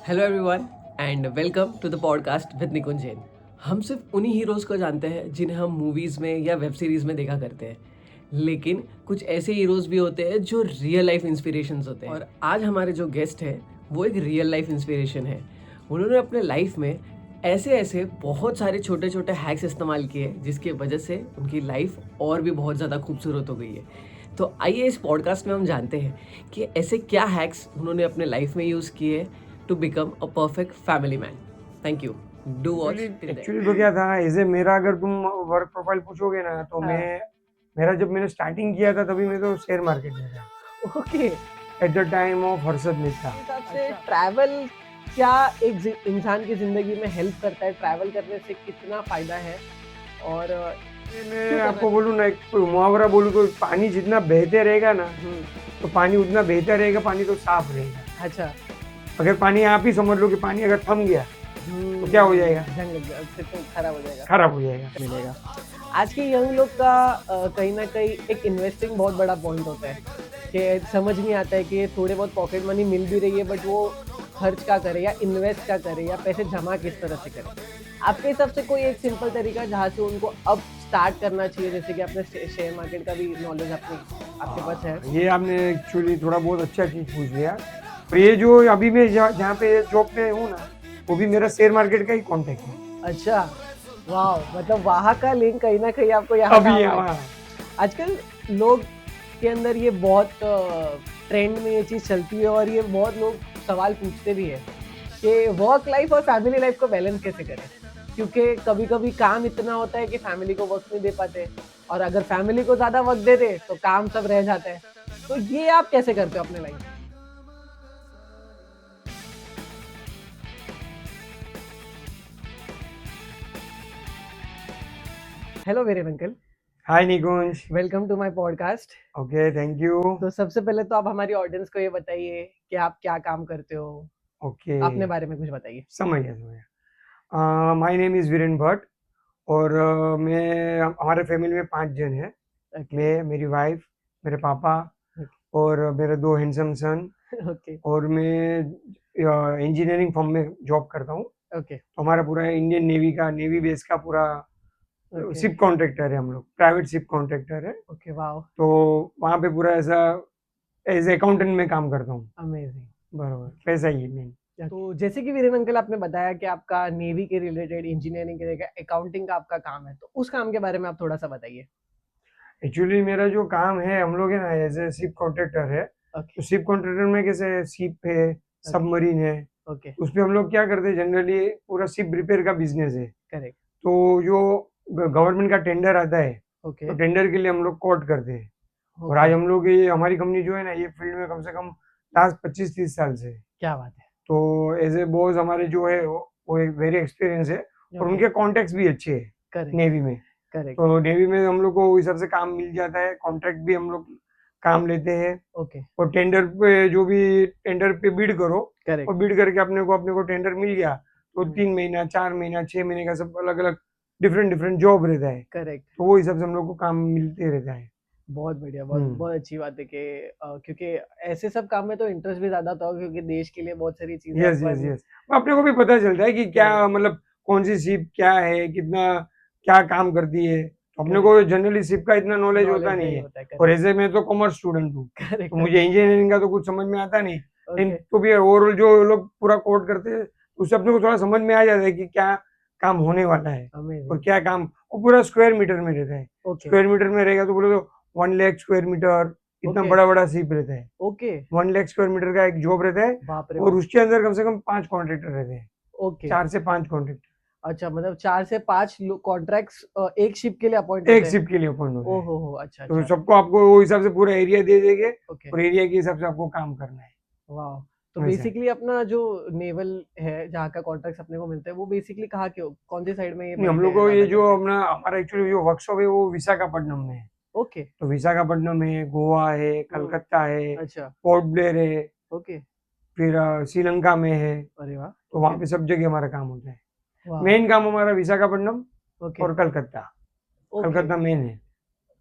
Hello everyone and welcome to the podcast with Nikunj Jain. हम सिर्फ उन्हीं हीरोज़ को जानते हैं जिन्हें हम मूवीज़ में या वेब सीरीज़ में देखा करते हैं, लेकिन कुछ ऐसे हीरोज़ भी होते हैं जो रियल लाइफ इंस्पिरेशंस होते हैं। और आज हमारे जो गेस्ट हैं वो एक रियल लाइफ इंस्पिरेशन है। उन्होंने अपने लाइफ में ऐसे ऐसे बहुत सारे छोटे छोटे हैक्स इस्तेमाल किए जिसकी वजह से उनकी लाइफ और भी बहुत ज़्यादा खूबसूरत हो गई है। तो आइए इस पॉडकास्ट में हम जानते हैं कि ऐसे क्या हैक्स उन्होंने अपने लाइफ में यूज़ किए to become a perfect family man. Thank you. Do watch till the end. Actually तो क्या था एज ए मेरा अगर तुम वर्क प्रोफाइल पूछोगे ना तो मैंने स्टार्टिंग किया था तभी मैं तो शेयर मार्केट में था okay. At the time of Harshad Mehta. हिसाब से ट्रैवल क्या एक इंसान की जिंदगी में हेल्प करता है? ट्रैवल करने से कितना फायदा है? और मैं आपको बोलूँ ना, एक मुहावरा बोलूँ तो पानी जितना बहते रहेगा ना तो पानी उतना बहता रहेगा, पानी तो साफ रहेगा। अच्छा, अगर पानी आप ही समझ लो कि पानी अगर थम गया तो क्या हो जाएगा? तो खराब हो जाएगा, खराब हो जाएगा। मिलेगा। आज के यंग लोग का कहीं ना कहीं एक इन्वेस्टिंग बहुत बड़ा पॉइंट होता है कि समझ नहीं आता है कि थोड़े बहुत पॉकेट मनी मिल भी रही है बट वो खर्च क्या करे या इन्वेस्ट क्या करे या पैसे जमा किस तरह से करे। आपके हिसाब से कोई एक सिंपल तरीका जहाँ से उनको अब स्टार्ट करना चाहिए, जैसे कि आपने शेयर मार्केट का भी नॉलेज आपके पास है? ये आपने एक्चुअली थोड़ा बहुत अच्छा चीज़ पूछ लिया। और ये जो अभी मैं जहाँ पे जॉब पे हूँ ना, वो भी मेरा शेयर मार्केट का ही कॉन्टेक्ट है। अच्छा, वाह, मतलब वहाँ का लिंक कहीं ना कहीं आपको यहाँ अभी काम है। आजकल लोग के अंदर ये बहुत ट्रेंड में ये चीज़ चलती है और ये बहुत लोग सवाल पूछते भी है कि वर्क लाइफ और फैमिली लाइफ को बैलेंस कैसे करें, क्योंकि कभी कभी काम इतना होता है कि फैमिली को वक्त नहीं दे पाते और अगर फैमिली को ज़्यादा वक्त दे दे तो काम सब रह जाता है। तो ये आप कैसे करते हो अपने लाइफ में? Hello Viren uncle, hi Nikunj, welcome to my podcast. Okay, thank you. तो सबसे पहले तो आप हमारी ऑडियंस को ये बताइए कि आप क्या काम करते हो, ओके, अपने बारे में कुछ बताइए। समझ गया। My name is Viren Bhatt और मैं हमारे फैमिली में 5 जन हैं। ओके मैं, मेरी वाइफ, मेरे पापा और मेरे 2 हैंडसम सन। ओके और मैं इंजीनियरिंग फर्म में जॉब करता हूँ। ओके तो हमारा पूरा इंडियन नेवी बेस का पूरा ओके शिप कॉन्ट्रैक्टर है, हम लोग प्राइवेट शिप कॉन्ट्रैक्टर है। ओके, वाओ, तो वहाँ पे पूरा ऐसा एज अकाउंटेंट में काम करता हूँ। अमेजिंग। बराबर, पैसा ही है मेन। तो जैसे कि वीरेन अंकल आपने बताया कि आपका नेवी के रिलेटेड, इंजीनियरिंग के रिलेटेड, अकाउंटिंग का आपका काम है, तो उस काम के बारे में आप थोड़ा सा बताइए। एक्चुअली मेरा जो काम है, हम लोग है ना एज ए शिप कॉन्ट्रैक्टर है। ओके तो शिप कॉन्ट्रैक्टर में कैसे शिप है, सबमरीन है, ओके, उस पे हम लोग क्या करते हैं, जनरली पूरा शिप रिपेयर का बिजनेस है। करेक्ट, तो जो गवर्नमेंट का टेंडर आता है ओके तो टेंडर के लिए हम लोग कोट करते हैं। और ओके, आज हम लोग ये हमारी कंपनी जो है ना, ये फील्ड में कम से कम लास्ट 25-30 साल से है। क्या बात है। तो एज ए बॉस हमारे जो है वो एक वेरी एक्सपीरियंस है और ओके, उनके कॉन्टेक्ट्स भी अच्छे हैं करेक्ट नेवी में। करेक्ट, तो नेवी में हम लोग को इस हिसाब से काम मिल जाता है, कॉन्ट्रैक्ट भी हम लोग काम लेते हैं। ओके, और टेंडर पे जो भी टेंडर पे बिड करो और करेक्ट, बिड करके अपने को टेंडर मिल गया तो 3 महीना, 4 महीना, 6 महीने का सब अलग अलग डिफरेंट डिफरेंट जॉब रहता है। करेक्ट। तो वो हिसाब से हम लोग को काम मिलते रहता है। बहुत बढ़िया, बहुत बहुत अच्छी बात है कि क्योंकि ऐसे सब काम में तो इंटरेस्ट भी ज्यादा था क्योंकि देश के लिए बहुत सारी चीजें यस यस अपन। यस, अपने को भी पता चलता है कि क्या मतलब कौन सी शिप क्या है, कितना क्या काम करती है। तो अपने को जनरली शिप का इतना नॉलेज होता नहीं है। होता है, और करेक्ट ऐसे में तो कॉमर्स स्टूडेंट हूँ करेक्ट तो मुझे इंजीनियरिंग का तो कुछ समझ में आता नहीं, लेकिन ओके, तो भी ओवरऑल जो लोग पूरा कोड करते हैं उससे अपने को थोड़ा समझ में आ जाता है कि क्या काम होने वाला है और अमेजिंग, क्या काम। वो पूरा स्क्वायर मीटर में रहता है। ओके स्क्वायर मीटर में रहेगा तो बोले तो 1 लाख स्क्वायर मीटर इतना ओके बड़ा बड़ा शिप रहता है। ओके, 1 लाख स्क्वायर मीटर का एक जॉब रहता है बाप रे और बाप, उसके अंदर कम से कम 5 कॉन्ट्रैक्टर रहते हैं, ओके। 4 से 5 कॉन्ट्रैक्टर अच्छा, मतलब 4 से 5 कॉन्ट्रैक्ट्स एक शिप के लिए अपॉइंट एक होते हैं? शिप के लिए अपॉइंट होते हैं। ओहो हो, अच्छा तो अच्छा, सबको आपको वो हिसाब से पूरा एरिया दे देंगे ओके, और एरिया के हिसाब से आपको काम करना है। वाह। तो वैसा है। बेसिकली अपना जो नेवल है जहाँ का कॉन्ट्रैक्ट अपने को मिलता है वो बेसिकली कहाँ के, कौन सी साइड में ये नहीं, हम मिलते लोग हैं, को ये ज्यादा जो करके? अपना हमारा एक्चुअली जो वर्कशॉप है वो विशाखापट्टनम में है। ओके, तो विशाखापट्टनम है, गोवा है, कलकत्ता है, अच्छा, पोर्ट ब्लेयर है, ओके, फिर श्रीलंका में है। अरे वाह, तो ओके, वहाँ पे सब जगह हमारा काम होता है। वाह, मेन काम हमारा विशाखापट्टनम ओके और कलकत्ता। ओके कलकत्ता मेन है।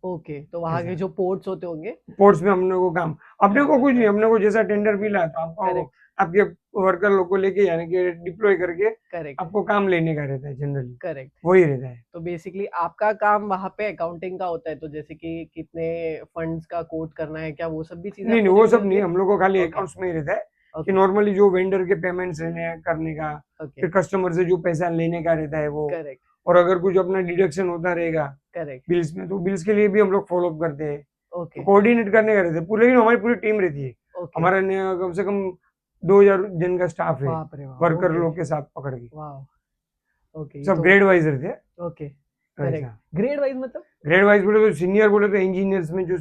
ओके, तो वहाँ के ऐसा जो पोर्ट्स होते होंगे। पोर्ट्स में हम लोग को काम, अपने क्या को बात कुछ है, नहीं, अपने को जैसा टेंडर मिला तो आपको करेक्ट, आपके वर्कर लोग को लेके यानी कि डिप्लॉय करके करेक्ट आपको काम लेने का रहता है जनरली, करेक्ट। वही रहता है। तो बेसिकली आपका काम वहाँ पे अकाउंटिंग का होता है, तो जैसे कि कितने फंड्स का कोट करना है, क्या वो सब भी चीजें नहीं नहीं आपको वो देखनी सब होती नहीं, है? हम लोग को खाली ओके अकाउंट्स में ही रहता है कि ओके नॉर्मली जो वेंडर के पेमेंट्स करने का, ओके फिर कस्टमर से जो पैसा लेने का रहता है वो, करेक्ट और अगर कुछ अपना डिडक्शन होता रहेगा करेक्ट बिल्स में तो बिल्स के लिए भी हम लोग फॉलो अप करते हैं। तो ओके कोऑर्डिनेट करने का रहता है पूरे, लेकिन हमारी पूरी टीम रहती है। ओके। हमारा कम से कम 2000 जन का स्टाफ है, बाप रे बाप, वर्कर ओके लोग के साथ पकड़ के, वाह ओके। ये सब तो ग्रेड वाइज रहते हैं। ओके ऐसा करेक्ट। ग्रेड वाइज मतलब? ग्रेड वाइज बोले तो सीनियर बोले तो इंजीनियर्स में जो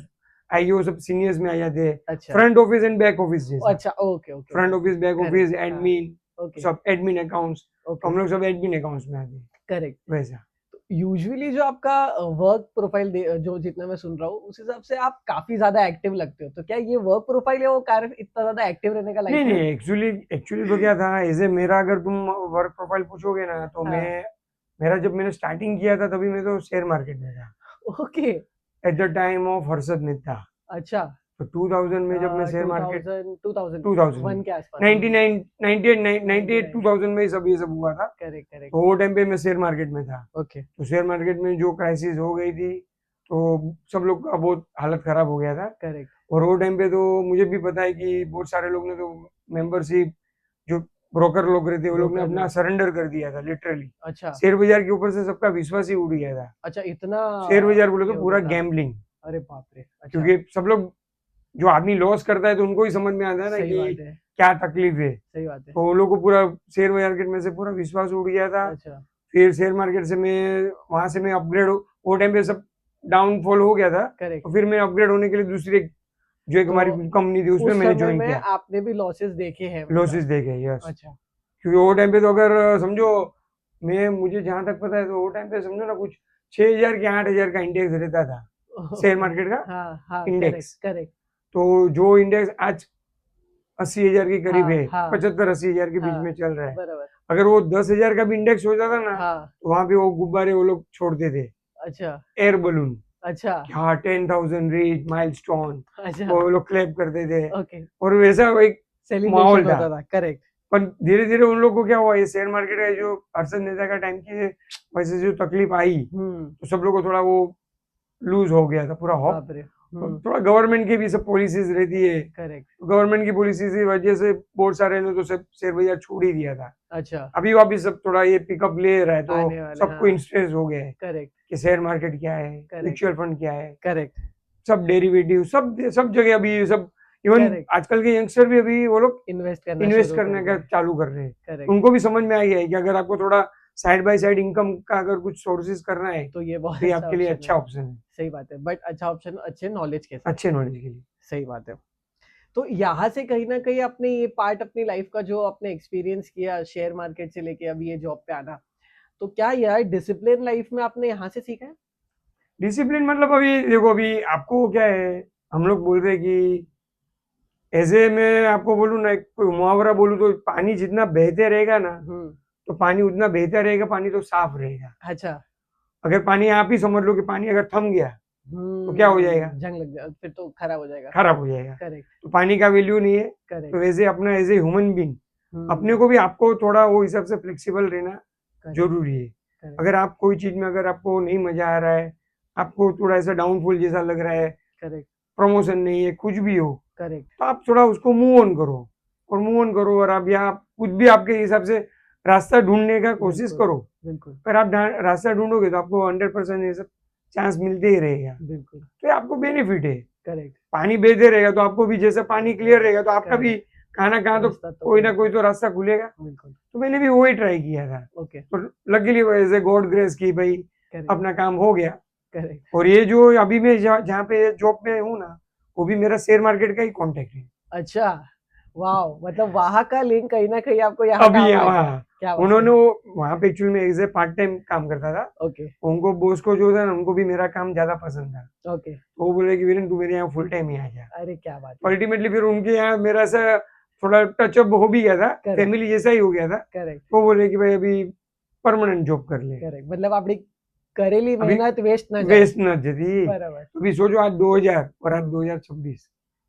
आईए वो सब सीनियर्स में आ जाते हैं। अच्छा front office and back office जैसा, अच्छा okay okay front okay office back office correct हाँ एडमिन, ओके सब एडमिन अकाउंट्स, तो ओके हम लोग सब एडमिन अकाउंट्स में आते हैं करेक्ट। वैसा। यूजुअली जो आपका वर्क प्रोफाइल जो जितना मैं सुन रहा हूँ उस हिसाब से आप काफी ज्यादा एक्टिव लगते हो, तो क्या ये वर्क प्रोफाइल है वो कारण इतना ज्यादा एक्टिव रहने का नहीं लाइफ में? नहीं एक्चुअली एक्चुअली तो क्या था, एज मेरा अगर तुम वर्क प्रोफाइल पूछोगे ना तो हाँ मेरा जब मैंने स्टार्टिंग किया था तभी मैं तो शेयर मार्केट में था, okay at the time of Harshad Mehta. अच्छा तो 2000 में जब मैं शेयर मार्केट 2000 2000 वन में के आसपास 99 98 98 99 2000 में ये सब हुआ था। करेक्ट करेक्ट तो वो टाइम पे मैं शेयर मार्केट में था। ओके तो शेयर मार्केट में जो क्राइसिस हो गई थी तो सब लोग का बहुत हालत खराब हो गया था। करेक्ट और वो टाइम पे तो मुझे भी पता है कि बहुत सारे लोग ने तो मेंबरशिप, जो ब्रोकर लोग रहते वो लोग ने ब्रोकर अपना लोग सरेंडर कर दिया था लिटरली। अच्छा शेयर बाजार के ऊपर से सबका विश्वास ही उड़ गया था। अच्छा इतना शेयर बाजार बोले ये तो हो पूरा गया था। गैम्बलिंग, अरे बाप रे अच्छा क्योंकि सब लोग, जो आदमी लॉस करता है तो उनको ही समझ में आता है ना सही कि बात है क्या तकलीफ है। सही बात है तो वो लोग को पूरा शेयर मार्केट में से पूरा विश्वास उड़ गया था। अच्छा फिर शेयर मार्केट से मैं वहां से मैं अपग्रेड, वो टाइम पे सब डाउनफॉल हो गया था। करेक्ट। तो फिर मैं अपग्रेड होने के लिए दूसरी जो एक तो हमारी कंपनी थी उसमें उस मैंने समय ज्वाइन में किया। आपने भी लॉसेस देखे हैं लॉसेस मतलब? देखे, यस। अच्छा क्योंकि वो टाइम पे तो अगर समझो, मैं मुझे जहां तक पता है तो वो टाइम पे समझो ना कुछ 6000 के 8000 का इंडेक्स रहता था शेयर ओके मार्केट का हाँ हाँ करेक्ट इंडेक्स। करेक्ट तो जो इंडेक्स आज 80,000 के करीब है, हाँ हाँ 75-80,000 के बीच हाँ में चल रहा है, बराबर अगर वो 10,000 का भी इंडेक्स हो जाता ना हाँ तो वहां पे वो गुब्बारे वो लोग छोड़ते थे, अच्छा एयर बलून, अच्छा हाँ 10,000 रीच माइलस्टोन, अच्छा वो लोग क्लैप करते थे। ओके और वैसा वो एक माहौल सेलिब्रेशन था। होता था करेक्ट पर धीरे धीरे उन लोग को क्या हुआ, ये शेयर मार्केट का जो हर्षद मेहता का टाइम की वैसे जो तकलीफ आई तो सब लोग को थोड़ा वो लूज हो गया था पूरा होप। बाप रे थोड़ा गवर्नमेंट की भी सब पॉलिसीज रहती है, करेक्ट गवर्नमेंट की पॉलिसी की वजह से बहुत सारे ने तो सब शेयर बाजार छोड़ ही दिया था। अच्छा अभी वापिस सब थोड़ा ये पिकअप ले रहा है तो आने वाले सबको हाँ इंटरेस्ट हो गया है करेक्ट कि शेयर मार्केट क्या है, करेक्ट म्यूचुअल फंड क्या है, करेक्ट सब डेरिवेटिव, सब सब जगह अभी सब, इवन करेक्ट आजकल के यंगस्टर भी अभी वो लोग इन्वेस्ट करना इन्वेस्ट शुरू कर करने का दिया चालू कर रहे हैं। करेक्ट। उनको भी समझ में आ गया है कि अगर आपको थोड़ा साइड बाय साइड इनकम का अगर कुछ सोर्सेज करना है तो ये बहुत तो ये अच्छा आपके लिए ऑप्शन अच्छा है। ऑप्शन है, सही बात है बट अच्छा ऑप्शन अच्छे नॉलेज के साथ। अच्छे नॉलेज के लिए। सही बात है। तो यहाँ से कहीं ना कहीं अपने ये पार्ट अपनी लाइफ का जो आपने एक्सपीरियंस किया शेयर मार्केट से लेके अभी ये जॉब पे आना, तो क्या यार डिसिप्लिन लाइफ में आपने यहाँ से सीखा है? डिसिप्लिन मतलब अभी देखो, अभी आपको क्या है, हम लोग बोल रहे हैं कि ऐसे मैं आपको बोलूँ ना, एक कोई मुहावरा बोलूँ तो पानी जितना बहते रहेगा ना तो पानी उतना बहता रहेगा, पानी तो साफ रहेगा। अच्छा अगर पानी आप ही समझ लो कि पानी अगर थम गया तो क्या हो जाएगा, जंग लग जाए फिर तो खराब हो जाएगा। खराब हो जाएगा। करेक्ट तो पानी का वैल्यू नहीं है। तो करेक्ट वैसे अपना एज ए ह्यूमन बींग अपने को भी आपको थोड़ा वो हिसाब से फ्लेक्सिबल रहना जरूरी है। करेक्ट अगर आप कोई चीज में अगर आपको नहीं मजा आ रहा है, आपको थोड़ा ऐसा डाउनफॉल जैसा लग रहा है, करेक्ट प्रमोशन नहीं है, कुछ भी हो, करेक्ट तो आप थोड़ा उसको मूव ऑन करो, और मूव ऑन करो, और आप यहाँ कुछ भी आपके हिसाब से रास्ता ढूंढने का कोशिश बिल्कुल करो। बिल्कुल अगर आप रास्ता ढूंढोगे तो आपको 100% ये सब चांस मिलते ही रहेगा। बिल्कुल तो ये आपको बेनिफिट है। करेक्ट पानी बहते रहेगा तो आपको भी, जैसा पानी क्लियर रहेगा तो आपका भी कहाँ ना कहाँ तो रास्ता तो कोई ना कोई तो रास्ता खुलेगा। बिल्कुल तो मैंने भी वही ट्राई किया था। ओके तो लकीली वैसे गॉड ग्रेस की भाई करेक्ट अपना काम हो गया। करेक्ट और ये जो अभी मैं जहाँ पे जॉब में हूँ ना, वो भी मेरा शेयर मार्केट का ही कॉन्टेक्ट है। अच्छा वाओ, मतलब वहां का लिंक कहीं ना कहीं आपको यहाँ अभी काम आ गया। वहाँ क्या बात उन्होंने है। वहाँ पे एक्चुअली में एज ए पार्ट टाइम काम करता था। ओके उनको बॉस को जो था ना, उनको भी मेरा काम ज्यादा पसंद था। ओके तो वो बोले कि वीरेन तू मेरे यहाँ फुल टाइम ही आ जा। अरे क्या बात है। अल्टीमेटली फिर उनके यहाँ मेरा ऐसा थोड़ा टचअप हो भी गया था, Correct. फैमिली जैसा ही हो गया था। करेक्ट तो बोले कि भाई अभी परमानेंट जॉब कर ले, करेक्ट, मतलब आपकी करेली अभी मेहनत वेस्ट ना जाए। वेस्ट न जती। बराबर अभी सोचो आज 2000 और आज 2026,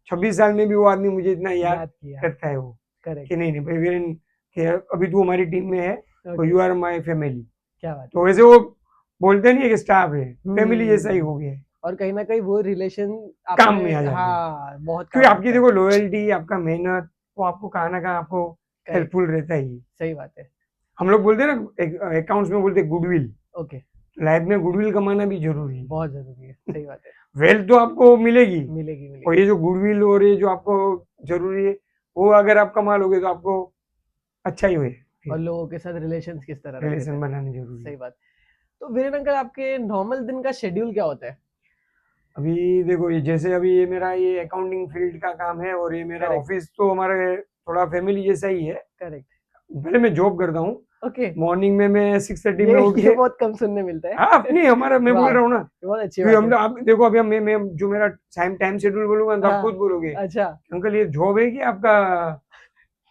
26 साल में भी वो आदमी मुझे इतना याद याद किया। करता है वो। करेक्ट, कि नहीं भाई वीरेन, कि अभी तू हमारी टीम में है तो यू आर माई फैमिली। क्या बात है। तो वैसे वो बोलते नहीं है कि स्टाफ है, फैमिली जैसा ही हम्म, हो गया है, और कहीं ना कहीं वो रिलेशन काम आपने, में आ जाता है। हाँ बहुत क्योंकि काम आपकी आता है। देखो लॉयल्टी, आपका मेहनत, वो आपको कहाँ ना कहाँ आपको करेक्ट, हेल्पफुल रहता ही है। सही बात है। हम लोग बोलते हैं ना, अकाउंट्स में बोलते हैं गुडविल, ओके, लाइफ में गुडविल कमाना भी जरूरी है। बहुत जरूरी है, सही बात है। वेल्थ तो आपको मिलेगी, मिलेगी और मिलेगी। ये जो गुडविल और ये जो आपको जरूरी है, वो अगर आप कमा लोगे तो आपको अच्छा ही हुए, और लोगों के साथ रिलेशंस किस तरह रखे थे, रिलेशन बनाने जरूरी सही है। बात। तो वीरेन अंकल, आपके नॉर्मल दिन का शेड्यूल क्या होता है? अभी देखो ये जैसे अभी ये मेरा ये अकाउंटिंग फील्ड का काम है, और ये मेरा करेक्ट, ऑफिस तो हमारे थोड़ा फैमिली जैसा ही है। करेक्ट, पहले मैं जॉब करता हूँ, ओके। मॉर्निंग में मैं 6:30 में उठ ये के, बहुत कम सुनने मिलता है। हाँ अपनी हमारा मैं बोल वाह, रहा हूँ ना, ये बहुत अच्छी क्योंकि बात हम है। आप देखो अभी मैं जो मेरा टाइम शेड्यूल बोलूंगा तो आप हाँ, खुद बोलोगे अच्छा, अंकल ये जॉब है कि आपका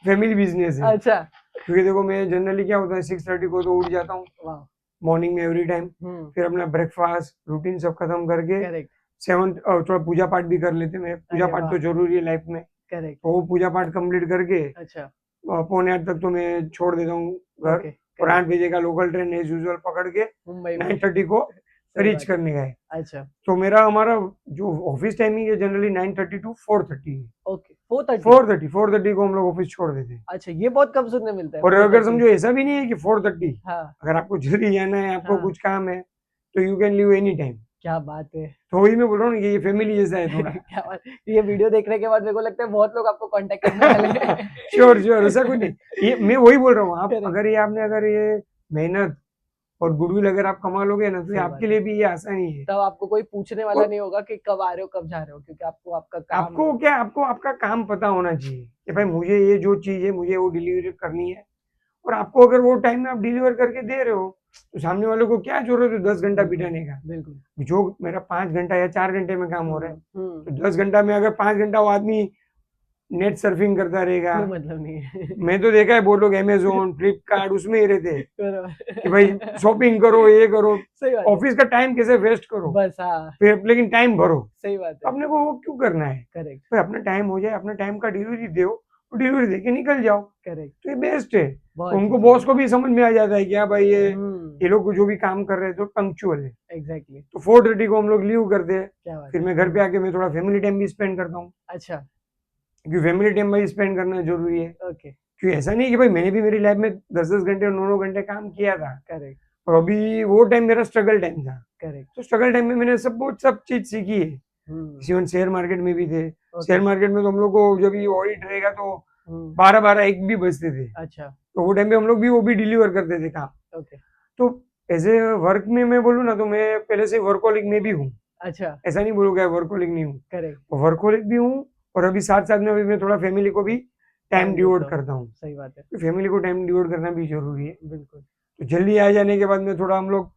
फैमिली बिजनेस है। अच्छा, क्योंकि देखो मैं जनरली क्या होता है 6:30 को तो उठ जाता हूँ वाह, मॉर्निंग में एवरी टाइम। हम्म, फिर अपना ब्रेकफास्ट रूटीन सब खत्म करके करेक्ट, 7 थोड़ा पूजा पाठ भी कर लेते हैं, मैं पूजा अरे पाठ वाह, तो जरूरी है लाइफ में। करेक्ट, तो वो पूजा पाठ कंप्लीट करके अच्छा, 7:45 तक तो मैं छोड़ देता हूँ घर, ओके, और करेक्ट, 8 बजे का लोकल ट्रेन एज यूजुअल पकड़ के मुंबई में, 9:30 को सही रीच बात है, करने का है। अच्छा, तो हमारा जो ऑफिस टाइमिंग है जनरली 9:30 टू 4:30 है। ओके, 4:30, 4:30 को हम लोग ऑफिस छोड़ देते हैं। अच्छा, ये बहुत कम सुनने मिलता है, और अगर 4:30, समझो ऐसा भी नहीं है कि 4:30, हाँ, अगर आपको जल्दी जाना है, आपको हाँ, कुछ काम है, तो you can leave any time. क्या बात है। तो वही मैं बोल रहा हूँ कि ये फैमिली जैसा है थोड़ा। क्या बात, ये वीडियो देखने के बाद मेरे को लगता है बहुत लोग आपको कांटेक्ट करने वाले हैं। श्योर श्योर, ऐसा कुछ नहीं। ये मैं वही बोल रहा हूँ, आप करेक्ट, अगर ये आपने अगर ये मेहनत और गुडविल अगर आप कमा लोगे ना, तो ये सही आपके बात है। लिए भी ये आसानी है। तब आपको कोई पूछने वाला और नहीं होगा कि कब आ रहे हो, कब जा रहे हो, क्योंकि आपको आपका काम। आपको क्या, आपको आपका काम पता होना चाहिए कि भाई मुझे ये जो चीज है मुझे वो डिलीवरी करनी है। और आपको अगर वो टाइम में आप डिलीवर करके दे रहे हो, तो सामने वाले को क्या जरूरत है 10 घंटा बिल्कुल, बिताने का। बिल्कुल, जो मेरा 5 घंटा या 4 घंटे में काम हो रहा है, हम्म, तो 10 घंटा में अगर 5 घंटा वो आदमी नेट सर्फिंग करता रहेगा। कोई मतलब नहीं है। मैं तो देखा है बहुत लोग अमेजोन फ्लिपकार्ट उसमें ही रहते हैं कि भाई बराबर। शॉपिंग करो, ये करो, सही बात है, ऑफिस का टाइम कैसे वेस्ट करो, बस हाँ, फिर लेकिन टाइम भरो। सही बात तो है, अपने को वो क्यों करना है? करेक्ट, भाई अपना टाइम हो जाए, अपना टाइम का डिलीवरी दो, डिलीवरी दे के निकल जाओ, करेक्ट, तो ये बेस्ट है। बहुत तो अच्छी उनको चीज बॉस है। को भी समझ में आ जाता है कि हाँ भाई ये लोग जो भी काम कर रहे हैं तो पंक्चुअल है। एग्जैक्टली, तो 4:30 को हम लोग लीव करते हैं। क्या बात फिर है, मैं घर पे आके मैं थोड़ा फैमिली टाइम भी स्पेंड करता हूँ, अच्छा, क्योंकि फैमिली टाइम भी स्पेंड करना जरूरी है। ओके, क्योंकि ऐसा नहीं कि भाई मैंने भी मेरी लाइफ में 10-10 घंटे और 9-9 घंटे काम किया था, करेक्ट, और अभी वो टाइम मेरा स्ट्रगल टाइम था। करेक्ट, तो स्ट्रगल टाइम में मैंने सब चीज सीखी है। इवन शेयर मार्केट में भी थे। शेयर ओके, मार्केट में तो हम लोग को जब ये ऑडिट रहेगा तो हम्म, 12-12 1 भी बजते थे। अच्छा, तो वो टाइम पे हम लोग भी वो भी डिलीवर करते थे काम। ओके, तो एज ए वर्क में मैं बोलूँ ना, तो मैं पहले से वर्कोलिक में भी हूँ, अच्छा, ऐसा नहीं बोलूँगा वर्कोलिक नहीं हूँ, करेक्ट, वर्कोलिक भी हूँ। और अभी साथ साथ में अभी मैं थोड़ा फैमिली को भी टाइम टाइम देता डिवोट हूँ, करता हूँ। सही बात है, फैमिली को टाइम डिवोट करना भी जरूरी है। बिल्कुल, तो जल्दी आ जाने के बाद में थोड़ा हम लोग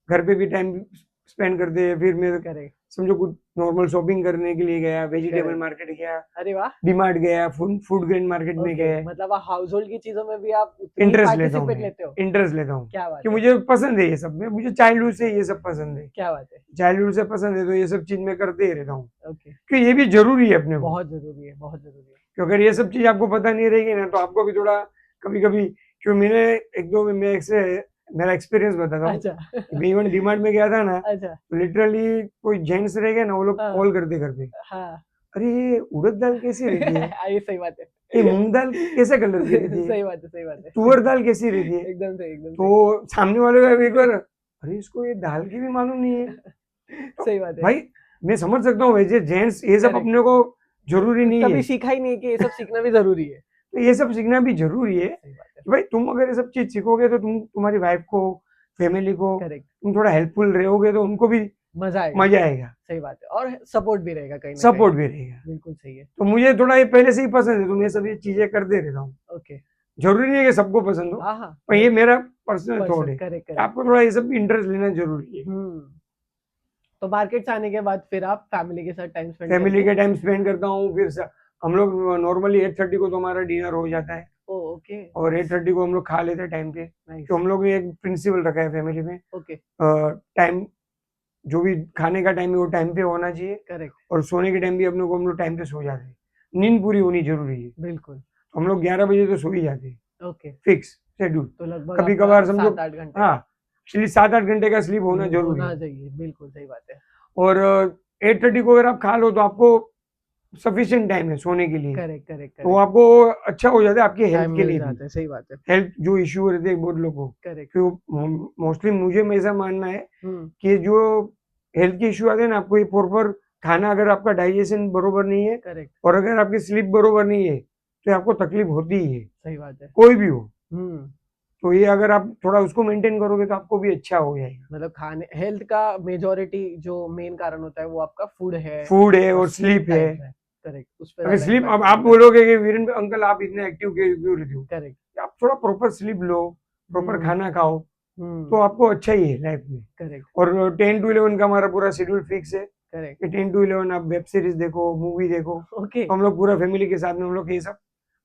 घर पे भी टाइम स्पेंड करते हैं। फिर मैं करेक्ट, समझो कुछ नॉर्मल शॉपिंग करने के लिए गया, वेजिटेबल करेक्ट, मार्केट गया, अरे वाह, डीमार्ट गया, फूड ग्रेन मार्केट में ओके, गए। मतलब आप हाउस होल्ड की चीजों में भी आप उतनी ही इंटरेस्ट लेता हूँ पार्टिसिपेट मैं, लेते हो, इंटरेस्ट लेता हूँ, क्या बात कि है, मुझे पसंद है ये सब में, मुझे चाइल्डहुड से ये सब पसंद है। क्या बात है, चाइल्डहुड से पसंद है तो ये सब चीज मैं करते ही रहता हूँ, ओके, क्योंकि ये भी जरूरी है अपने को। बहुत जरूरी है, बहुत जरूरी है, क्योंकि अगर ये सब चीज आपको पता नहीं रहेगी ना, तो आपको भी थोड़ा कभी कभी, क्यों मैंने एक दो मैं एक से मेरा एक्सपीरियंस बताता हूँ। अच्छा, मैं इवन डीमार्ट में गया था ना, अच्छा, तो लिटरली कोई जेंट्स रह गए ना, वो लोग हाँ, कॉल करते करते, हाँ, अरे ये उड़द दाल कैसी रहती है, ये सही बात है, ये मूंग दाल कैसे कलर की रहती है, सही बात है, सही बात है, तुअर दाल कैसी रहती है। एकदम सही, एकदम तो सामने वाले का एक बार, अरे इसको ये दाल की भी मालूम नहीं है। तो सही बात है, भाई मैं समझ सकता हूँ वैसे जेंट्स ये सब करेक्ट, अपने को जरूरी नहीं कभी है, सीखा ही नहीं कि ये सब सीखना भी जरूरी है, तो ये सब सीखना भी जरूरी है। सही बात है, कि भाई तुम अगर ये सब चीज सीखोगे तो तुम्हारी वाइफ को, फैमिली को करेक्ट, तुम थोड़ा हेल्पफुल रहोगे तो उनको भी मजा आएगा, मजा आएगा, सही बात है, और सपोर्ट भी रहेगा कहीं ना कहीं, सपोर्ट भी रहेगा। बिल्कुल सही है, तो मुझे थोड़ा ये पहले से ही पसंद है, तो मैं सब ये चीजें करते रहता हूँ। ओके, जरूरी नहीं है कि सबको पसंद हो, हाँ हाँ, पर ये मेरा पर्सनल थॉट है करेक्ट, कि करेक्ट, आपको थोड़ा ये सब भी इंटरेस्ट लेना जरूरी है। तो मार्केट से आने के बाद फिर आप फैमिली के साथ टाइम स्पेंड फैमिली करके, के टाइम स्पेंड करता हूँ। फिर हम लोग नॉर्मली 8:30 को तो हमारा डिनर हो जाता है, ओ ओके, और 8:30 को हम लोग खा लेते हैं टाइम पे। नाइस, तो हम लोग ने एक प्रिंसिपल रखा है फैमिली में, ओके, टाइम जो भी खाने का टाइम है वो टाइम पे होना चाहिए, करेक्ट, और सोने के टाइम भी अपने को हम लोग टाइम पे सो जाते हैं। नींद पूरी होनी जरूरी है। बिल्कुल। तो हम लोग 11 बजे तो सो ही जाते हैं, ओके। Fix schedule. तो लगभग कभी आपका कभार समझो 7-8 घंटे हाँ, एक्चुअली 7-8 घंटे का स्लीप होना जरूरी होना है। चाहिए, बिल्कुल सही बात है। और 8:30 को अगर आप खा लो तो आपको सफिशिएंट टाइम है सोने के लिए, करेक्ट, करेक्ट, तो करेक्ट। आपको अच्छा हो जाता है आपकी टाइम हेल्थ के मिल लिए भी। जाता है, सही बात है। हेल्थ जो इश्यू रहते हैं बहुत लोगों को, करेक्ट। कि मोस्टली मुझे में ऐसा मानना है हुँ, कि जो हेल्थ के इश्यू आते हैं ना, आपको ये प्रॉपर खाना, अगर आपका डाइजेशन बरोबर नहीं है करेक्ट, और अगर आपकी स्लीप बरोबर नहीं है तो आपको तकलीफ होती ही है, सही बात है। कोई भी हो। हुँ, तो ये अगर आप थोड़ा उसको मेंटेन करोगे तो आपको भी अच्छा हो जाएगा। मतलब खाने हेल्थ का मेजॉरिटी जो मेन कारण होता है वो आपका फूड है फूड है और और स्लीप स्लीप है। टाइम है। करेक्ट, उस पे अगर ज़्यादा स्लीप, अब इम्पैक्ट आप पड़ता है। बोलोगे कि वीरेंद्र अंकल आप इतने एक्टिव क्यों रहते हो, करेक्ट। आप थोड़ा प्रॉपर स्लीप लो, प्रॉपर हुँ, खाना खाओ, तो हुँ, आपको अच्छा ही है लाइफ में। करेक्ट, और 10 टू 11 का हमारा पूरा शेड्यूल फिक्स है करेक्ट। कि 10 टू 11 आप वेब सीरीज देखो, मूवी देखो। ओके, तो हम लोग पूरा फैमिली के साथ में हम लोग ये सब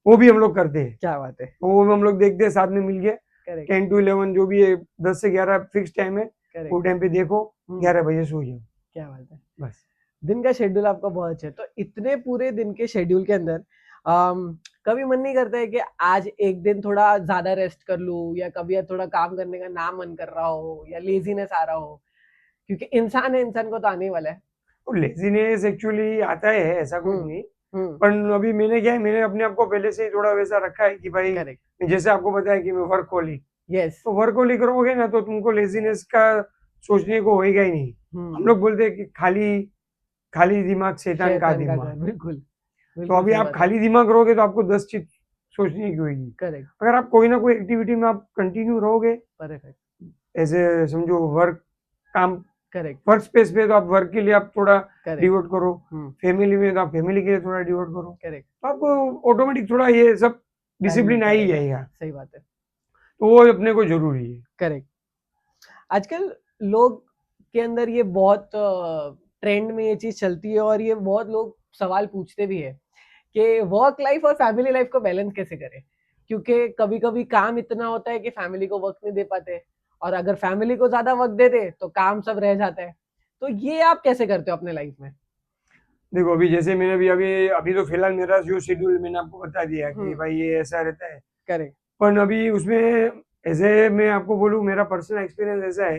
वो भी हम लोग करते हैं। क्या बात है। तो वो भी हम लोग देखते हैं साथ में मिल के। करेक्ट, 10 टू 11 जो भी है, 10 से 11 फिक्स टाइम है, वो करेक्ट। टाइम पे देखो, हुँ, 11 बजे सो जाओ क्या बात है। बस। दिन का शेड्यूल आपका बहुत अच्छा है। तो इतने पूरे दिन के शेड्यूल के अंदर कभी मन नहीं करता है कि आज एक दिन थोड़ा ज़्यादा रेस्ट कर लूँ या कभी थोड़ा काम करने का ना मन कर रहा हो या लेज़ीनेस आ रहा हो? क्योंकि इंसान है, इंसान को तो आने ही वाला है। तो लेजीनेस एक्चुअली आता है, ऐसा कुछ हुँ, नहीं। हुँ, पर अभी मैंने क्या है, मैंने अपने आप को पहले से ही थोड़ा वैसा रखा है कि भाई, करेक्ट, जैसे आपको बताया कि मैं वर्कहोलिक, यस, तो वर्कहोलिक रहोगे ना तो तुमको लेजीनेस का सोचने को होएगा ही नहीं। हम हुँ, लोग बोलते हैं कि खाली खाली दिमाग शैतान का शैतान का घर, दिमाग। बिल्कुल, तो बिल्कुल अभी सही आप बात है। खाली दिमाग रहोगे तो आपको 10 चीज सोचने की होगी। करेक्ट, अगर आप कोई ना कोई एक्टिविटी में आप कंटिन्यू रहोगे, परफेक्ट, ऐसे समझो वर्क, काम, करेक्ट, वर्क स्पेस पे तो आप वर्क के लिए आप थोड़ा करेक्ट, डिवोट करो, हुँ, फैमिली में तो आप फैमिली के लिए थोड़ा डिवोट करो, करेक्ट, तो आपको ऑटोमेटिक थोड़ा ये सब टाइम डिसिप्लिन आ मिलता ही रहेगा, जाएगा। सही बात है। तो वो अपने को जरूरी है। करेक्ट। आजकल लोग के अंदर ये बहुत ट्रेंड में ये चीज़ चलती है और ये बहुत लोग सवाल पूछते भी हैं कि वर्क लाइफ और फैमिली लाइफ को बैलेंस कैसे करें? क्योंकि कभी-कभी काम इतना होता है कि फैमिली को वक़्त नहीं दे पाते और अगर फैमिली को ज़्यादा वक़्त दे दें, तो काम सब रह जाता है। तो ये आप कैसे करते हो अपने लाइफ में? देखो अभी जैसे मैंने अभी अभी अभी तो फिलहाल मेरा जो शेड्यूल मैंने आपको बता दिया कि हुँ, भाई ये ऐसा रहता है। करेक्ट, पर अभी उसमें ऐसे मैं आपको बोलूँ, मेरा पर्सनल एक्सपीरियंस ऐसा है